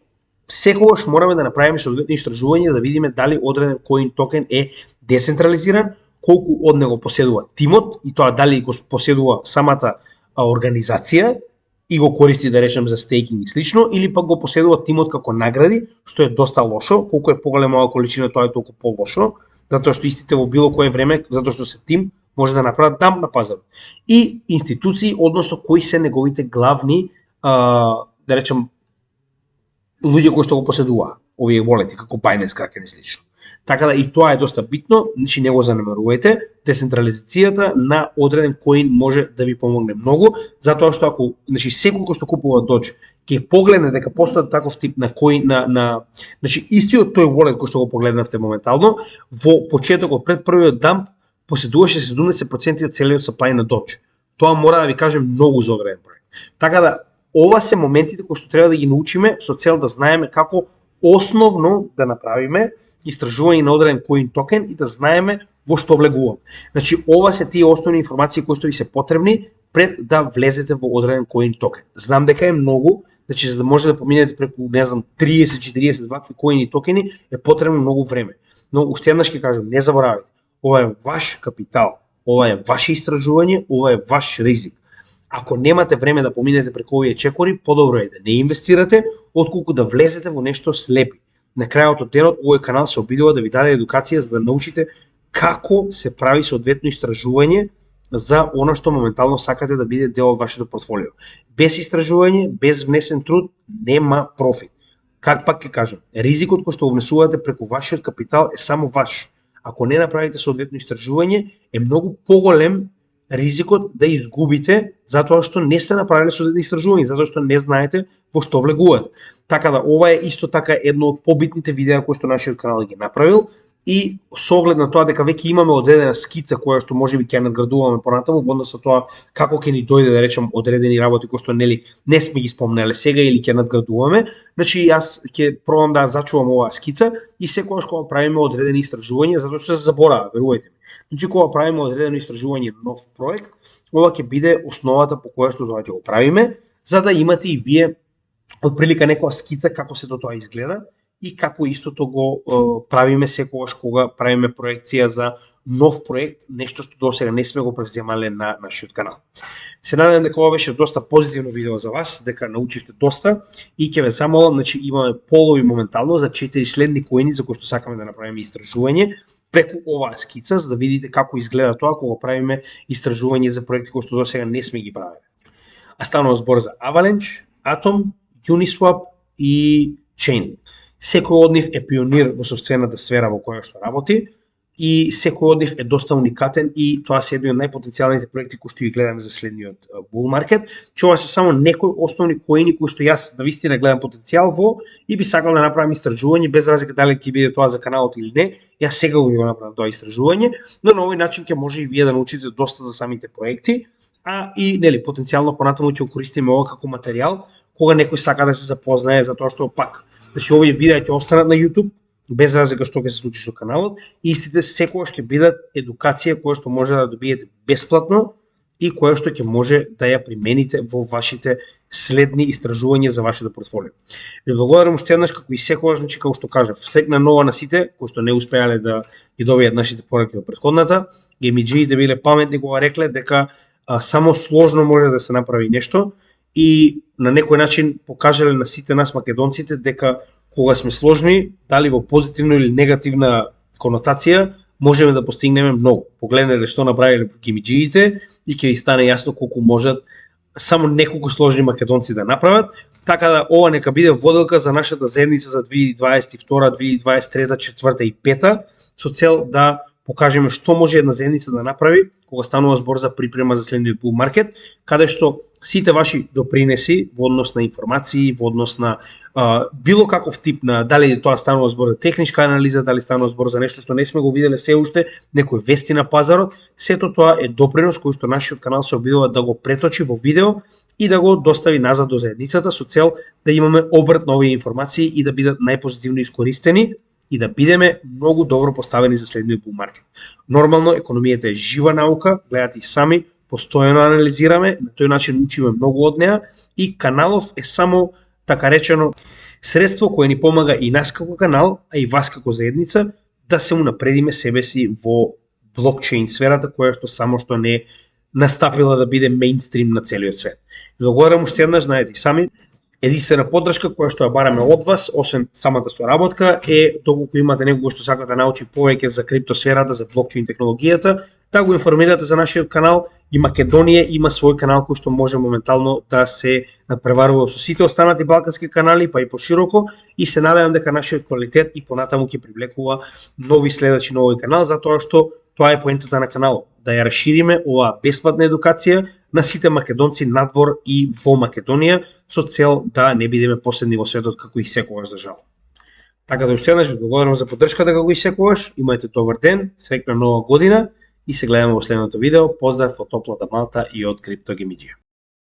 секогаш мораме да направиме соодветни истражувања да видиме дали одреден коин токен е децентрализиран, колку од него поседува тимот и тоа дали го поседува самата организација и го користи, да речем, за стейкинг и слично, или пак го поседува тимот како награди, што е доста лошо, колку е поголема количина, тоа е толку полошо, затоа што истите во било кое време, затоа што се тим, може да направат дам на пазарот. И институции, односно кои се неговите главни, да речем, луѓе кои што го поседува овие wallet-и, како Binance, Kraken и слично. Така да и тоа е доста битно, значи не го занемарувајте, децентрализацијата на одреден коин може да ви помогне многу, затоа што ако, значи секој кој што купува Doge, ќе погледне дека постои таков тип на коин значи истиот тој wallet кој што го погледнавте моментално, во почетокот пред првиот дамп поседуваше 70% од целиот supply на Doge. Тоа мора да ви кажем многу за одреден проект. Така да ова се моментите кои што треба да ги научиме со цел да знаеме како основно да направиме истражување на одреден коин токен и да знаеме во што влегуваме. Значи, ова се тие основни информации кои што ви се потребни пред да влезете во одреден коин токен. Знам дека е многу, значи за да може да поминете преку, не знам, 30-40 вакви коини токени е потребно многу време. Но уште еднаш ќе кажам, не заборавајте, ова е ваш капитал, ова е ваше истражување, ова е ваш ризик. Ако немате време да поминете преку овие чекори, подобро е да не инвестирате, отколку да влезете во нешто слепи. На крајот од денот овој канал се обидува да ви даде едукација за да научите како се прави соодветно истражување за она што моментално сакате да биде дел од вашето портфолио. Без истражување, без внесен труд, нема профит. Как пак ќе кажам, ризикот кој што го внесувате преку вашиот капитал е само ваш. Ако не направите соодветно истражување, е многу поголем ризикот да изгубите затоа што не сте направиле соодветно истражување, затоа што не знаете во што влегувате. Така да ова е исто така едно од побитните видеа кои што нашиот канал ги направил и со оглед на тоа дека веќе имаме одредена скица која што можеби ќе надградуваме понатаму во однос на тоа како ќе ни дојде, да речем, одредени работи кои што не сме ги спомнале сега или ќе надградуваме, значи јас ќе пробам да зачувам оваа скица и секогаш кога правиме одредени истражувања, затоа што се заборава, верувајте ми. Значи кога правиме одредено истражување нов проект, ова ќе биде основата по која што тоа ќе го правиме, за да имате и вие отприлика некоја скица како се тоа изгледа и како истото го правиме секогаш кога правиме проекција за нов проект, нешто што досега не сме го превземале на нашиот канал. Се надевам дека ова беше доста позитивно видео за вас, дека научивте доста и ќе ве замолам, значи имаме полови моментално за 4 следни коини за кои што сакаме да направиме истражување преку оваа скица, за да видите како изгледа тоа кога правиме истражување за проекти кои што досега не сме ги правиле. А станува збор за Avalanche, Atom, Uniswap и Chain. Секој од нив е пионир во собствената сфера во која што работи и секој од нив е доста уникатен и тоа се едни од најпотенцијалните проекти кои што ги гледаме за следниот bull market. Ова се само некои основни коини кои што јас на вистина гледам потенцијал во и би сакал да направам истражување без разлика дали ќе биде тоа за каналот или не. Јас сега го направам тоа истражување, но на овој начин ќе може и вие да научите доста за самите проекти, а и нели потенцијално понатаму ќе го користиме ова како материјал кога некој сака да се запознае, затоа што пак значи овие видеа ќе останат на YouTube без разлика што ќе се случи со каналот, истите секогаш ќе бидат едукација која што може да добиете бесплатно и која што ќе може да ја примените во вашите следни истражувања за вашето портфолио. Ви благодарам уште еднаш како и секогаш, значи како што кажав, среќна нова на сите кои што не успеале да ги добијат нашите пораки во претходната. GameG биле паметни кога рекле дека само сложно може да се направи нешто и на некој начин покажале на сите нас македонците дека кога сме сложни, дали во позитивна или негативна конотација, можеме да постигнеме многу. Погледнете што направиле GameG-ите и ќе ви стане јасно колку можат само неколку сложни македонци да направат, така да ова нека биде воделка за нашата заедница за 2022, 2023, 2024 и 2025 со цел да покажеме што може една заедница да направи кога станува збор за припрема за следниот bull market, каде што сите ваши допринеси во однос на информации, во однос на било каков тип на дали тоа станува збор за техничка анализа, дали станува збор за нешто што не сме го виделе се уште, некои вести на пазарот, сето тоа е допринос кој што нашиот канал се обидува да го преточи во видео и да го достави назад до заедницата со цел да имаме обрт на овие информации и да бидат најпозитивно искористени и да бидеме многу добро поставени за следниот bull market. Нормално економијата е жива наука, гледате и сами, постојано анализираме, на тој начин учиме многу од неа и каналов е само така речено средство кое ни помага и нас како канал, а и вас како заедница да се унапредиме себе си во блокчейн сферата која што само што не настапила да биде мејнстрим на целиот свет. Благодарам уште еднаш, знаете и сами, единствена поддршка која што ја бараме од вас, освен самата соработка, е доколку имате некого што сака да научи повеќе за криптосферата, за блокчейн технологијата, да го информирате за нашиот канал. И Македонија има свој канал кој што може моментално да се надпреварува со сите останати балкански канали, па и пошироко, и се надевам дека нашиот квалитет и понатаму ќе привлекува нови следачи на овој канал, затоа што тоа е поентата на каналот, да ја расшириме оваа бесплатна едукација на сите македонци надвор и во Македонија со цел да не бидеме последни во светот како и секогаш за жал. Така да уште еднаш ви благодарам за поддршката како и секогаш, имајте добар ден, среќна нова година и се гледаме во следното видео. Поздрав од топлата Малта и од CryptoGameG.